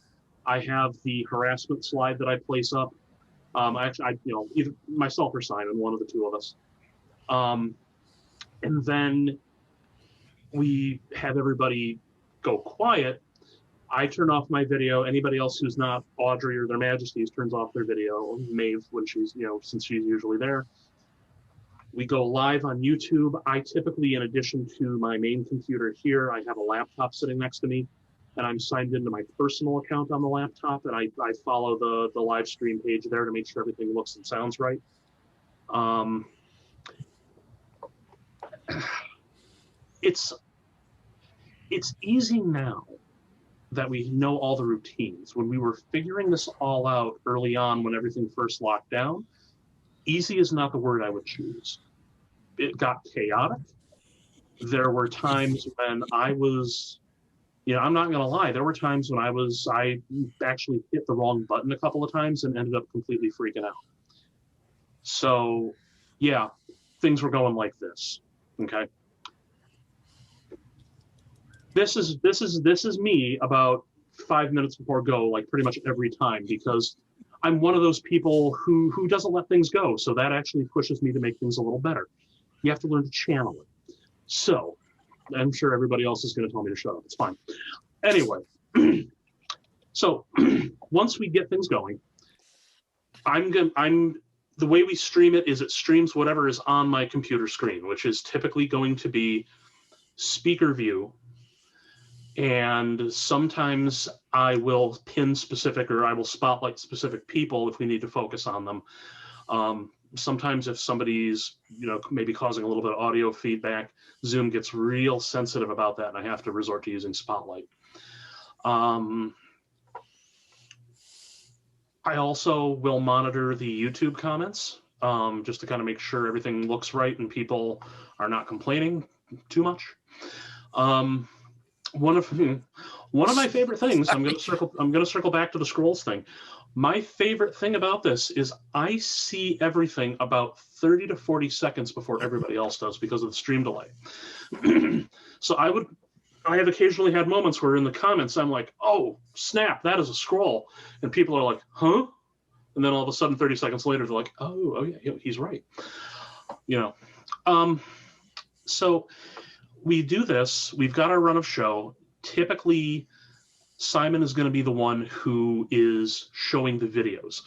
I have the harassment slide that I place up. Either myself or Simon, one of the two of us. And then we have everybody go quiet. I turn off my video. Anybody else who's not Audrey or their Majesties turns off their video. Maeve, when she's, since she's usually there. We go live on YouTube. I typically, in addition to my main computer here, I have a laptop sitting next to me, and I'm signed into my personal account on the laptop, and I follow the live stream page there to make sure everything looks and sounds right. It's easy now that we know all the routines. When we were figuring this all out early on, when everything first locked down, easy is not the word I would choose. It got chaotic. There were times when I was, I'm not going to lie. There were times when I actually hit the wrong button a couple of times and ended up completely freaking out. So, yeah, things were going like this. Okay. This is me about 5 minutes before go, like pretty much every time, because I'm one of those people who doesn't let things go. So that actually pushes me to make things a little better. You have to learn to channel it. So I'm sure everybody else is going to tell me to shut up. It's fine. Anyway, so once we get things going, the way we stream it is it streams whatever is on my computer screen, which is typically going to be speaker view. And sometimes I will pin specific, or I will spotlight specific people if we need to focus on them. Sometimes if somebody's, maybe causing a little bit of audio feedback, Zoom gets real sensitive about that, and I have to resort to using Spotlight. I also will monitor the YouTube comments, just to kind of make sure everything looks right and people are not complaining too much. One of my favorite things, I'm going to circle back to the scrolls thing. My favorite thing about this is I see everything about 30 to 40 seconds before everybody else does because of the stream delay. So I have occasionally had moments where in the comments I'm like, oh snap, that is a scroll, and people are like, huh? And then all of a sudden 30 seconds later they're like, oh yeah, he's right. So we do this, we've got our run of show. Typically, Simon is going to be the one who is showing the videos.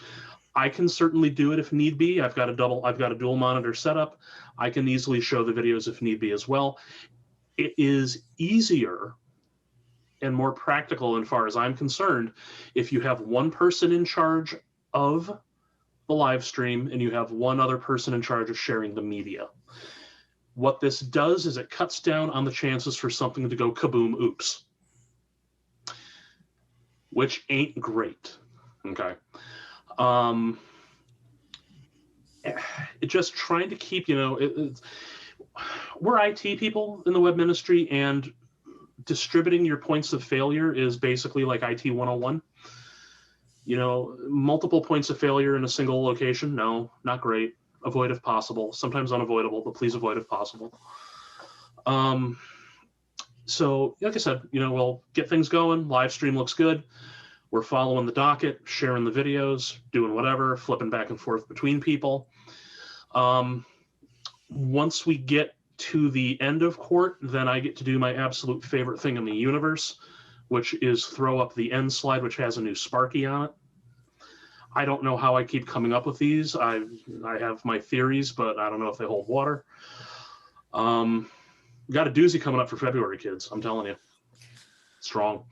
I can certainly do it if need be. I've got a dual monitor setup. I can easily show the videos if need be as well. It is easier and more practical, as far as I'm concerned, if you have one person in charge of the live stream and you have one other person in charge of sharing the media. What this does is it cuts down on the chances for something to go kaboom, oops, which ain't great. Okay. Just trying to keep, we're IT people in the web ministry, and distributing your points of failure is basically like IT 101. Multiple points of failure in a single location, no, not great. Avoid if possible, sometimes unavoidable, but please avoid if possible. So like I said, we'll get things going. Live stream looks good. We're following the docket, sharing the videos, doing whatever, flipping back and forth between people. Once we get to the end of court, then I get to do my absolute favorite thing in the universe, which is throw up the end slide, which has a new Sparky on it. I don't know how I keep coming up with these. I have my theories, but I don't know if they hold water. We got a doozy coming up for February, kids. I'm telling you, strong.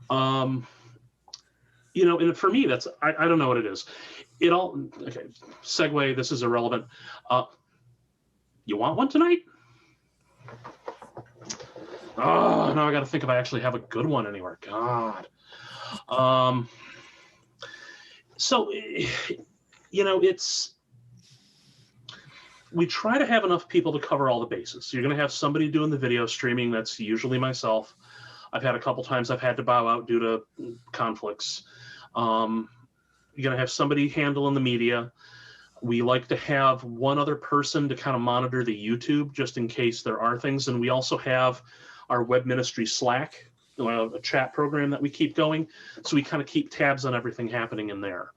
And for me, that's, I don't know what it is. Okay, segue, this is irrelevant. You want one tonight? Oh, now I got to think if I actually have a good one anywhere. God. So, we try to have enough people to cover all the bases. So you're going to have somebody doing the video streaming. That's usually myself. I've had a couple times I've had to bow out due to conflicts. You're going to have somebody handling the media. We like to have one other person to kind of monitor the YouTube just in case there are things. And we also have our web ministry Slack, a chat program that we keep going. So we kind of keep tabs on everything happening in there.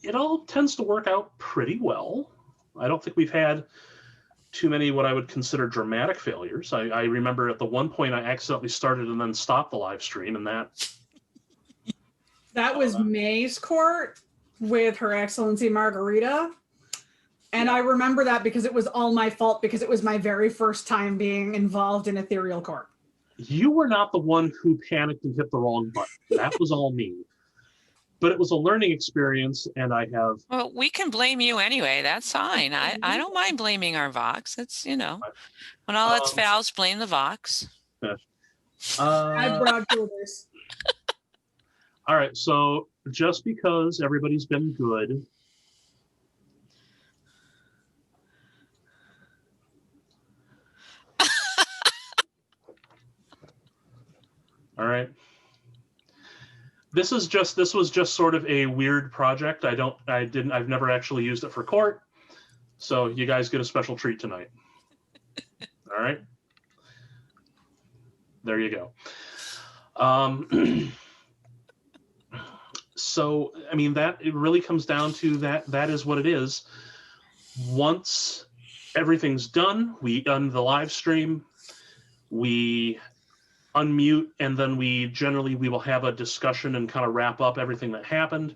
It all tends to work out pretty well. I don't think we've had too many what I would consider dramatic failures. I remember at the one point I accidentally started and then stopped the live stream, and that was May's court with Her Excellency Margarita. And I remember that because it was all my fault, because it was my very first time being involved in Ethereal Court. You were not the one who panicked and hit the wrong button. That was all me. but it was a learning experience, and I have. Well, we can blame you anyway. That's fine. I don't mind blaming our Vox. It's, when all else fails, blame the Vox. I have broad shoulders. All right, so just because everybody's been good. All right. This was just sort of a weird project. I've never actually used it for court. So you guys get a special treat tonight. All right. There you go. So, I mean, it really comes down to that is what it is. Once everything's done, we end the live stream, we unmute, and then we will have a discussion and kind of wrap up everything that happened.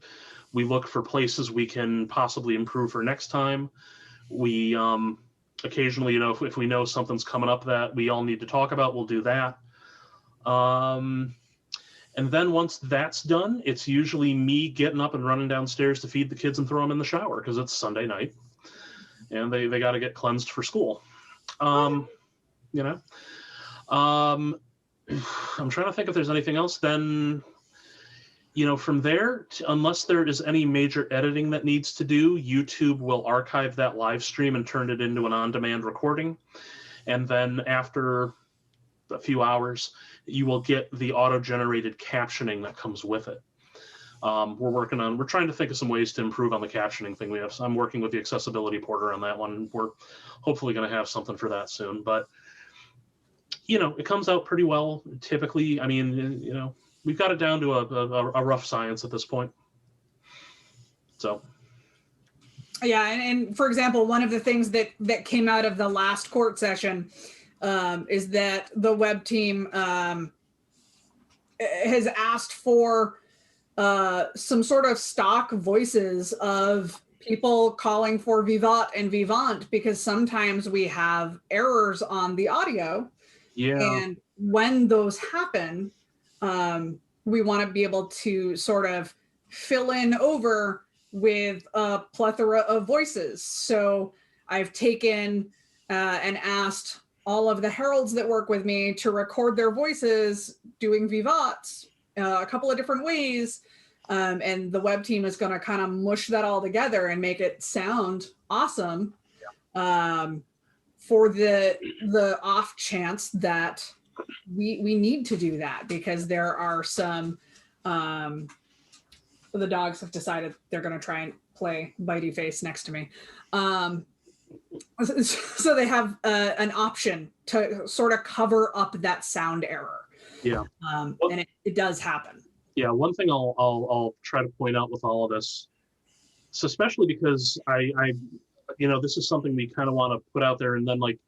We look for places we can possibly improve for next time. We occasionally, if we know something's coming up that we all need to talk about, we'll do that. And then once that's done, it's usually me getting up and running downstairs to feed the kids and throw them in the shower because it's Sunday night and they got to get cleansed for school. I'm trying to think if there's anything else. Then, from there, unless there is any major editing that needs to do, YouTube will archive that live stream and turn it into an on-demand recording. And then after a few hours, you will get the auto-generated captioning that comes with it. We're trying to think of some ways to improve on the captioning thing. I'm working with the accessibility porter on that one. We're hopefully going to have something for that soon, but it comes out pretty well. Typically, I mean, we've got it down to a rough science at this point. So. Yeah, and for example, one of the things that came out of the last court session is that the web team has asked for some sort of stock voices of people calling for vivat and vivant, because sometimes we have errors on the audio. Yeah. And when those happen, we want to be able to sort of fill in over with a plethora of voices. So I've taken and asked all of the heralds that work with me to record their voices doing vivats a couple of different ways. And the web team is going to kind of mush that all together and make it sound awesome. Yeah. For the off chance that we need to do that, because there are some, the dogs have decided they're going to try and play bitey face next to me. So they have an option to sort of cover up that sound error. Yeah. And it does happen. Yeah. One thing I'll try to point out with all of this, so especially because I this is something we kind of want to put out there, and then like,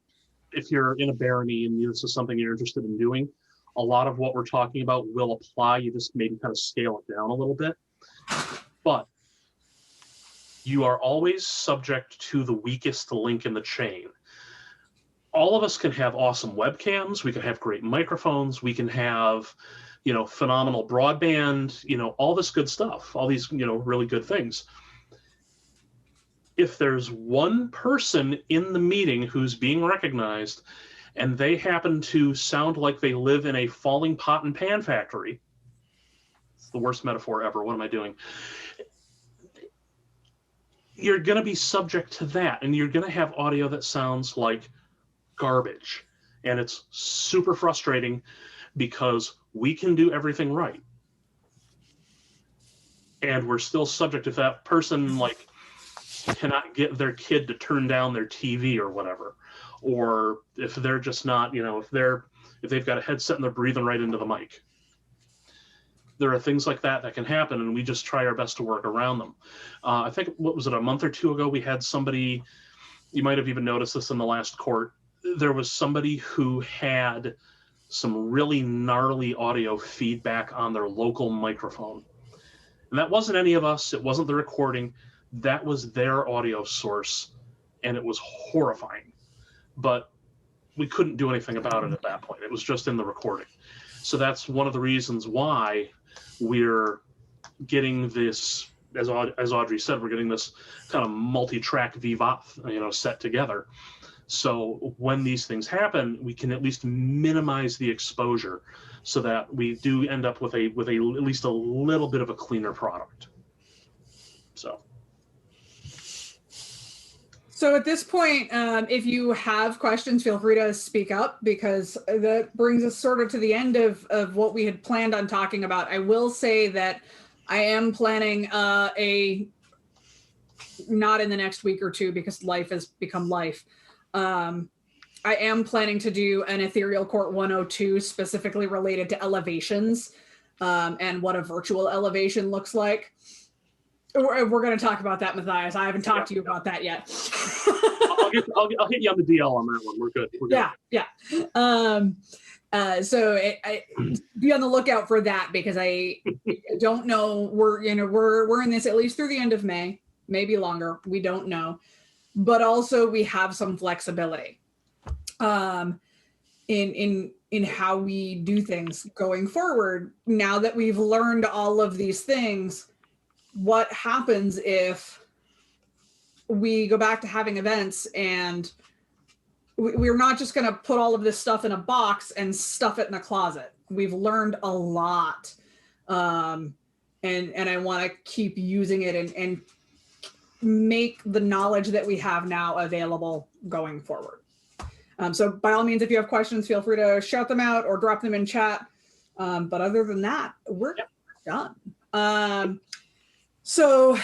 if you're in a barony and this is something you're interested in doing, a lot of what we're talking about will apply. You just maybe kind of scale it down a little bit, but you are always subject to the weakest link in the chain. All of us can have awesome webcams. We can have great microphones. We can have, phenomenal broadband, all this good stuff, all these, really good things. If there's one person in the meeting who's being recognized and they happen to sound like they live in a falling pot and pan factory, it's the worst metaphor ever. What am I doing? You're going to be subject to that, and you're going to have audio that sounds like garbage. And it's super frustrating because we can do everything right. And we're still subject if that person cannot get their kid to turn down their TV or whatever, or if they're just not, if they've got a headset and they're breathing right into the mic. There are things like that can happen, and we just try our best to work around them. I think, what was it, a month or two ago, we had somebody, you might have even noticed this in the last court, there was somebody who had some really gnarly audio feedback on their local microphone. And that wasn't any of us, it wasn't the recording, that was their audio source, and it was horrifying. But we couldn't do anything about it at that point. It was just in the recording. So that's one of the reasons why we're getting this, as Audrey said, we're getting this kind of multi-track vivat, set together. So when these things happen, we can at least minimize the exposure, so that we do end up with at least a little bit of a cleaner product. So at this point, if you have questions, feel free to speak up, because that brings us sort of to the end of what we had planned on talking about. I will say that I am planning not in the next week or two, because life has become life. I am planning to do an Ethereal Court 102 specifically related to elevations and what a virtual elevation looks like. We're going to talk about that, Matthias. I haven't talked to you about that yet. I'll hit you on the DL on that one. We're good. Yeah. So be on the lookout for that, because I don't know. We're in this at least through the end of May, maybe longer. We don't know, but also we have some flexibility in how we do things going forward. Now that we've learned all of these things, what happens if we go back to having events and we're not just going to put all of this stuff in a box and stuff it in a closet? We've learned a lot. And I want to keep using it and make the knowledge that we have now available going forward. So by all means, if you have questions, feel free to shout them out or drop them in chat. But other than that, we're done. So,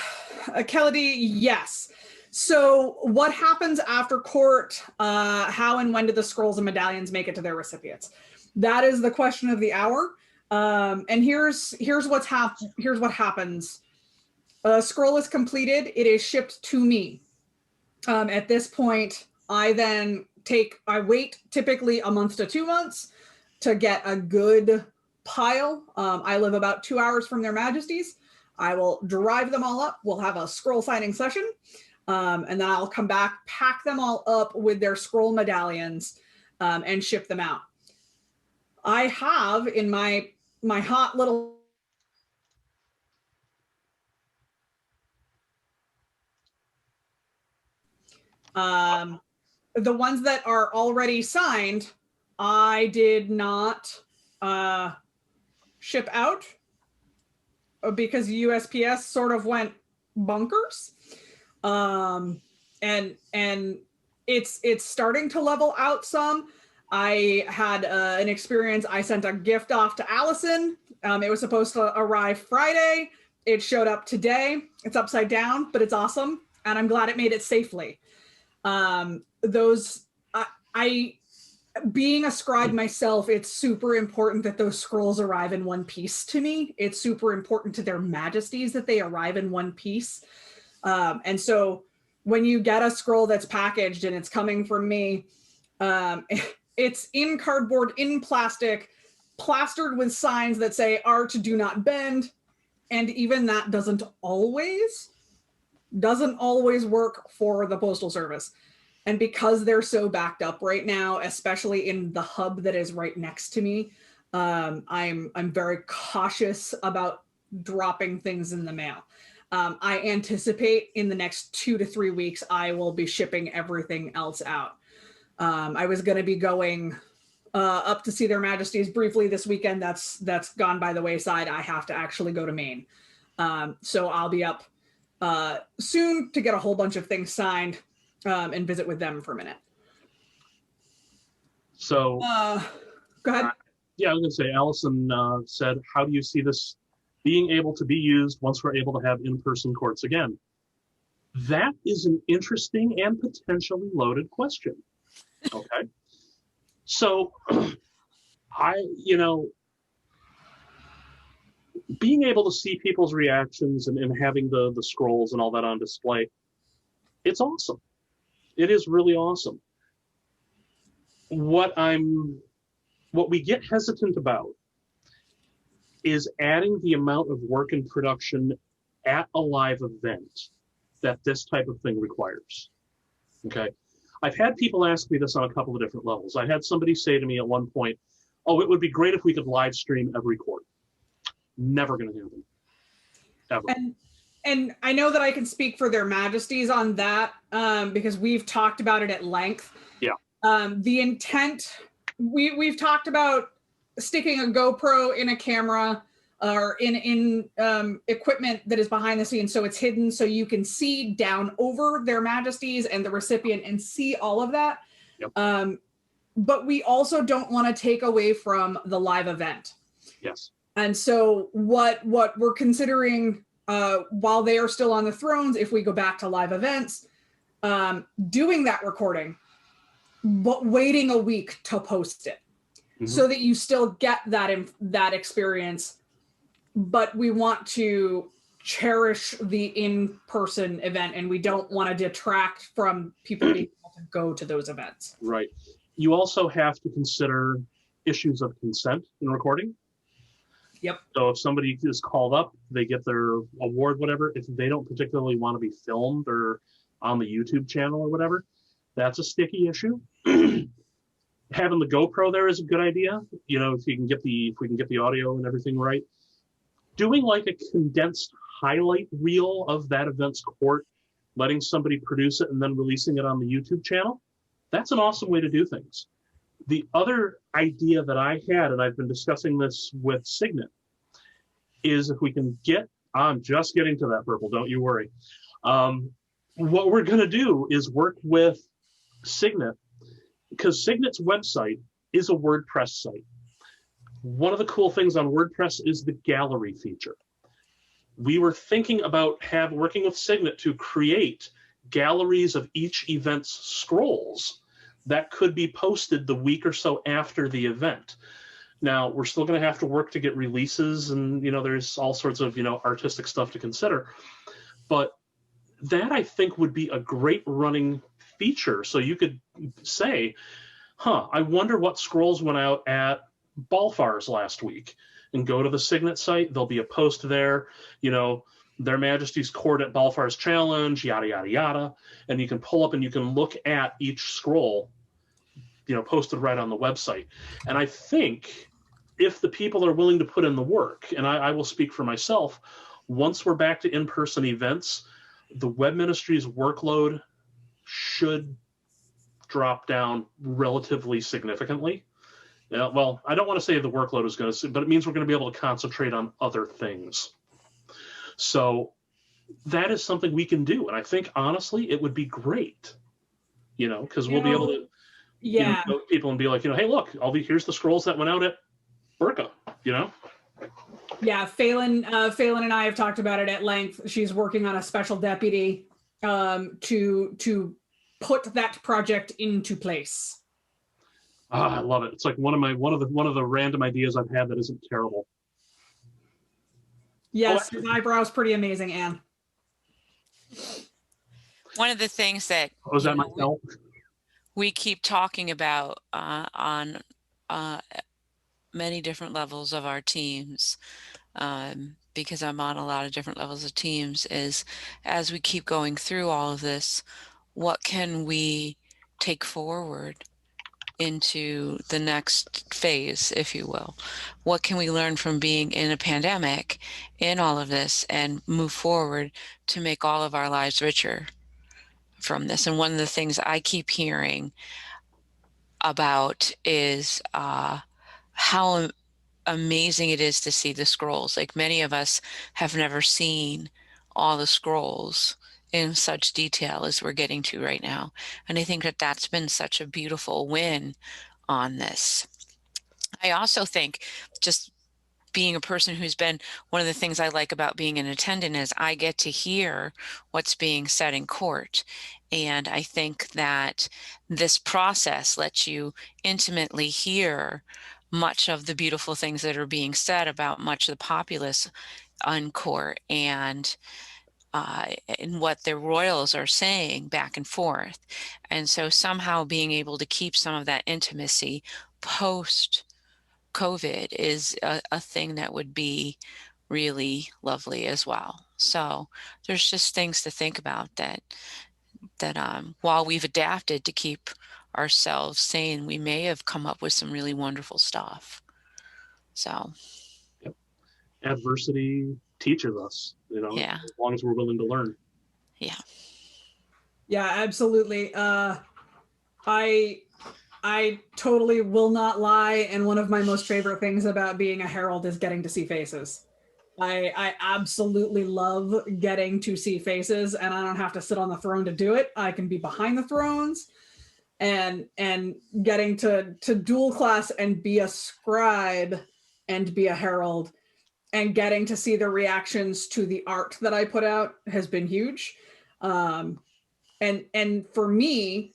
Kelly, yes. So what happens after court? How and when do the scrolls and medallions make it to their recipients? That is the question of the hour. And here's what happens. A scroll is completed. It is shipped to me. At this point, I wait typically a month to 2 months to get a good pile. I live about 2 hours from their majesties. I will drive them all up. We'll have a scroll signing session. And then I'll come back, pack them all up with their scroll medallions, and ship them out. I have in my hot little the ones that are already signed, I did not ship out because USPS sort of went bonkers. And it's starting to level out some. I had an experience. I sent a gift off to Allison. It was supposed to arrive Friday. It showed up today. It's upside down, but it's awesome. And I'm glad it made it safely. Being a scribe myself, it's super important that those scrolls arrive in one piece to me. It's super important to their majesties that they arrive in one piece. And so when you get a scroll that's packaged and it's coming from me, it's in cardboard, in plastic, plastered with signs that say art do not bend. And even that doesn't always work for the Postal Service. And because they're so backed up right now, especially in the hub that is right next to me, I'm very cautious about dropping things in the mail. I anticipate in the next 2 to 3 weeks, I will be shipping everything else out. I was going to be going up to see their majesties briefly this weekend. That's gone by the wayside. I have to actually go to Maine. So I'll be up soon to get a whole bunch of things signed and visit with them for a minute. So go ahead. Yeah, I was going to say, Allison said, how do you see this being able to be used once we're able to have in-person courts again? That is an interesting and potentially loaded question. Okay. So being able to see people's reactions and having the scrolls and all that on display, it's awesome. It is really awesome. What we get hesitant about is adding the amount of work and production at a live event that this type of thing requires. Okay. I've had people ask me this on a couple of different levels. I had somebody say to me at one point, oh, it would be great if we could live stream every court. Never going to happen. ever. And I know that I can speak for their majesties on that, because we've talked about it at length. Yeah. The intent, we've talked about sticking a GoPro in a camera or in equipment that is behind the scenes, so it's hidden, so you can see down over their majesties and the recipient and see all of that. Yep. But we also don't want to take away from the live event. Yes. And so what we're considering, while they are still on the thrones, if we go back to live events, doing that recording, but waiting a week to post it, so that you still get that experience. But we want to cherish the in-person event, and we don't want to detract from people being able to go to those events. Right. You also have to consider issues of consent in recording. Yep. So if somebody is called up, they get their award, whatever, if they don't particularly want to be filmed or on the YouTube channel or whatever, that's a sticky issue. Having the GoPro there is a good idea. You know, if we can get the audio and everything right. Doing like a condensed highlight reel of that event's court, letting somebody produce it and then releasing it on the YouTube channel, that's an awesome way to do things. The other idea that I had, and I've been discussing this with Signet, is if we can get, I'm just getting to that, Purple, don't you worry. What we're going to do is work with Signet, because Signet's website is a WordPress site. One of the cool things on WordPress is the gallery feature. We were thinking about working with Signet to create galleries of each event's scrolls that could be posted the week or so after the event. Now, we're still going to have to work to get releases, and there's all sorts of artistic stuff to consider. But that, I think, would be a great running feature. So you could say, I wonder what scrolls went out at Balfars last week, and go to the Signet site. There'll be a post there, Their Majesty's Court at Balfars Challenge, yada, yada, yada. And you can pull up and you can look at each scroll, posted right on the website. And I think if the people are willing to put in the work, and I will speak for myself, once we're back to in-person events, the web ministry's workload should drop down relatively significantly. Yeah, well, I don't want to say the workload is going to, but it means we're going to be able to concentrate on other things. So that is something we can do. And I think, honestly, it would be great, because we'll be able to go to people and be like, hey, look, here's the scrolls that went out at Burka, Yeah, Phelan and I have talked about it at length. She's working on a special deputy to put that project into place. I love it. It's like one of the random ideas I've had that isn't terrible. Yes, his eyebrow's pretty amazing, Anne. One of the things that we keep talking about on many different levels of our teams, because I'm on a lot of different levels of teams, is as we keep going through all of this, what can we take forward into the next phase, if you will? What can we learn from being in a pandemic, in all of this, and move forward to make all of our lives richer from this? And one of the things I keep hearing about is how amazing it is to see the scrolls. Like, many of us have never seen all the scrolls in such detail as we're getting to right now. And I think that that's been such a beautiful win on this. I also think, just being a person who's been, one of the things I like about being an attendant is I get to hear what's being said in court. And I think that this process lets you intimately hear much of the beautiful things that are being said about much of the populace on court, and what their royals are saying back and forth. And so somehow being able to keep some of that intimacy post COVID is a thing that would be really lovely as well. So there's just things to think about that while we've adapted to keep ourselves sane, we may have come up with some really wonderful stuff. So adversity teaches us, you know, Yeah. as long as we're willing to learn. Yeah. Yeah, absolutely. I totally will not lie, and one of my most favorite things about being a herald is getting to see faces. I absolutely love getting to see faces, and I don't have to sit on the throne to do it. I can be behind the thrones, and getting to dual class and be a scribe and be a herald, and getting to see the reactions to the art that I put out has been huge. And for me,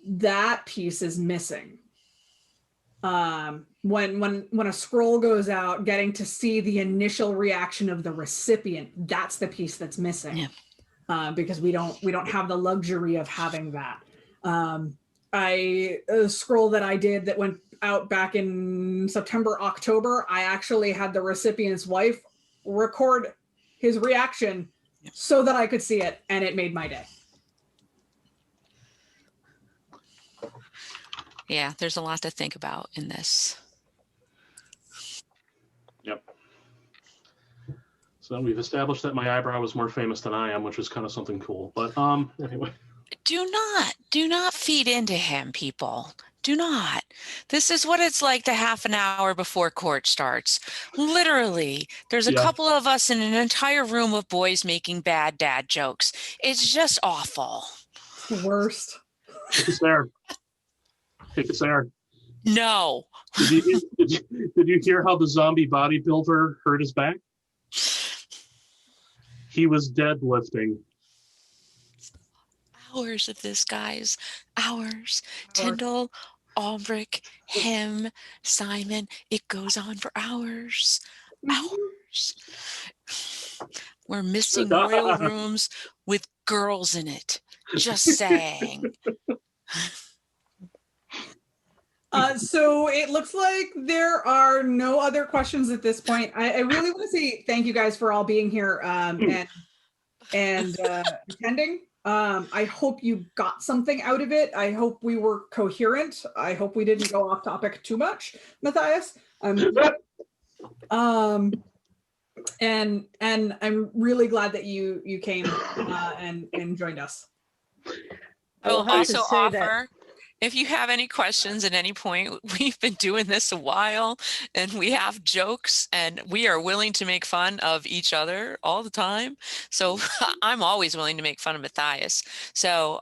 that piece is missing. When a scroll goes out, getting to see the initial reaction of the recipient, that's the piece that's missing. Yeah. Because we don't have the luxury of having that. A scroll that I did that went out back in September, October, I actually had the recipient's wife record his reaction so that I could see it, and it made my day. Yeah, there's a lot to think about in this. Yep. So we've established that my eyebrow is more famous than I am, which is kind of something cool. But anyway. Do not feed into him, people. Do not. This is what it's like the half an hour before court starts. Literally, there's a couple of us in an entire room of boys making bad dad jokes. It's just awful. It's the worst. Hey, Cassair. No. Did you hear how the zombie bodybuilder hurt his back? He was deadlifting. Hours of this, guys. Hours. Tyndall, Albrecht, him, Simon. It goes on for hours. Hours. We're missing royal rooms with girls in it. Just saying. So it looks like there are no other questions at this point. I really want to say thank you guys for all being here and attending. I hope you got something out of it. I hope we were coherent. I hope we didn't go off topic too much, Matthias. And I'm really glad that you came and joined us. I will also offer, if you have any questions at any point, we've been doing this a while and we have jokes and we are willing to make fun of each other all the time. So I'm always willing to make fun of Matthias. So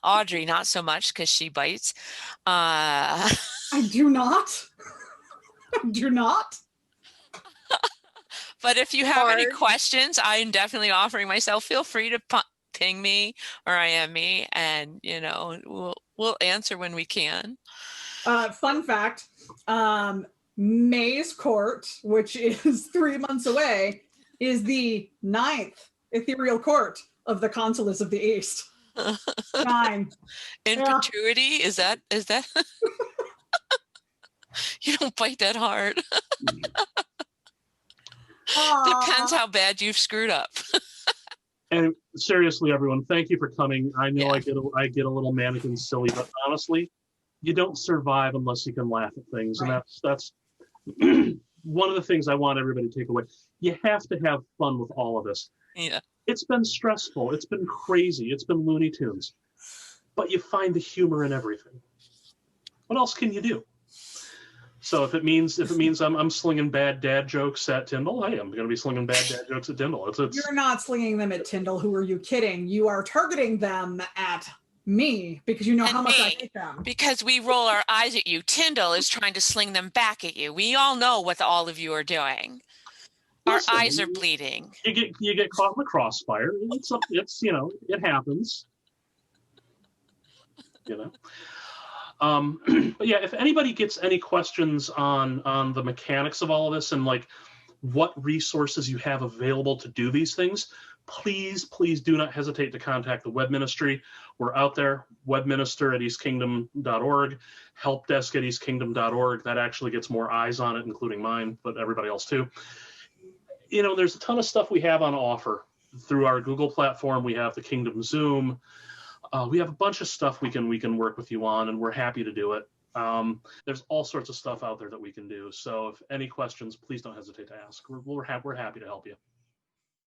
Audrey, not so much because she bites. I do not. I do not. But if you have any questions, I'm definitely offering myself. Feel free to ping me or IM me, and we'll answer when we can. Fun fact, May's court, which is 3 months away, is the 9th Ethereal Court of the Consulates of the East. 9. In perpetuity, is that? You don't bite that hard. Depends how bad you've screwed up. And seriously, everyone, thank you for coming. I know I get a little mannequin silly, but honestly, you don't survive unless you can laugh at things. Right. And that's one of the things I want everybody to take away. You have to have fun with all of this. Yeah. It's been stressful. It's been crazy. It's been Looney Tunes. But you find the humor in everything. What else can you do? So if it means I'm slinging bad dad jokes at Tyndall, hey, I'm going to be slinging bad dad jokes at Tyndall. It's You're not slinging them at Tyndall. Who are you kidding? You are targeting them at me because you know how much I hate them. Because we roll our eyes at you. Tyndall is trying to sling them back at you. We all know what all of you are doing. Listen, our eyes are bleeding. You get caught in the crossfire. It's it happens. But yeah, if anybody gets any questions on the mechanics of all of this and like what resources you have available to do these things, please do not hesitate to contact the web ministry. We're out there, webminister@eastkingdom.org, helpdesk@eastkingdom.org. That actually gets more eyes on it, including mine, but everybody else too. There's a ton of stuff we have on offer through our Google platform. We have the Kingdom Zoom. We have a bunch of stuff we can work with you on, and we're happy to do it. There's all sorts of stuff out there that we can do. So if any questions, please don't hesitate to ask. We're happy to help you.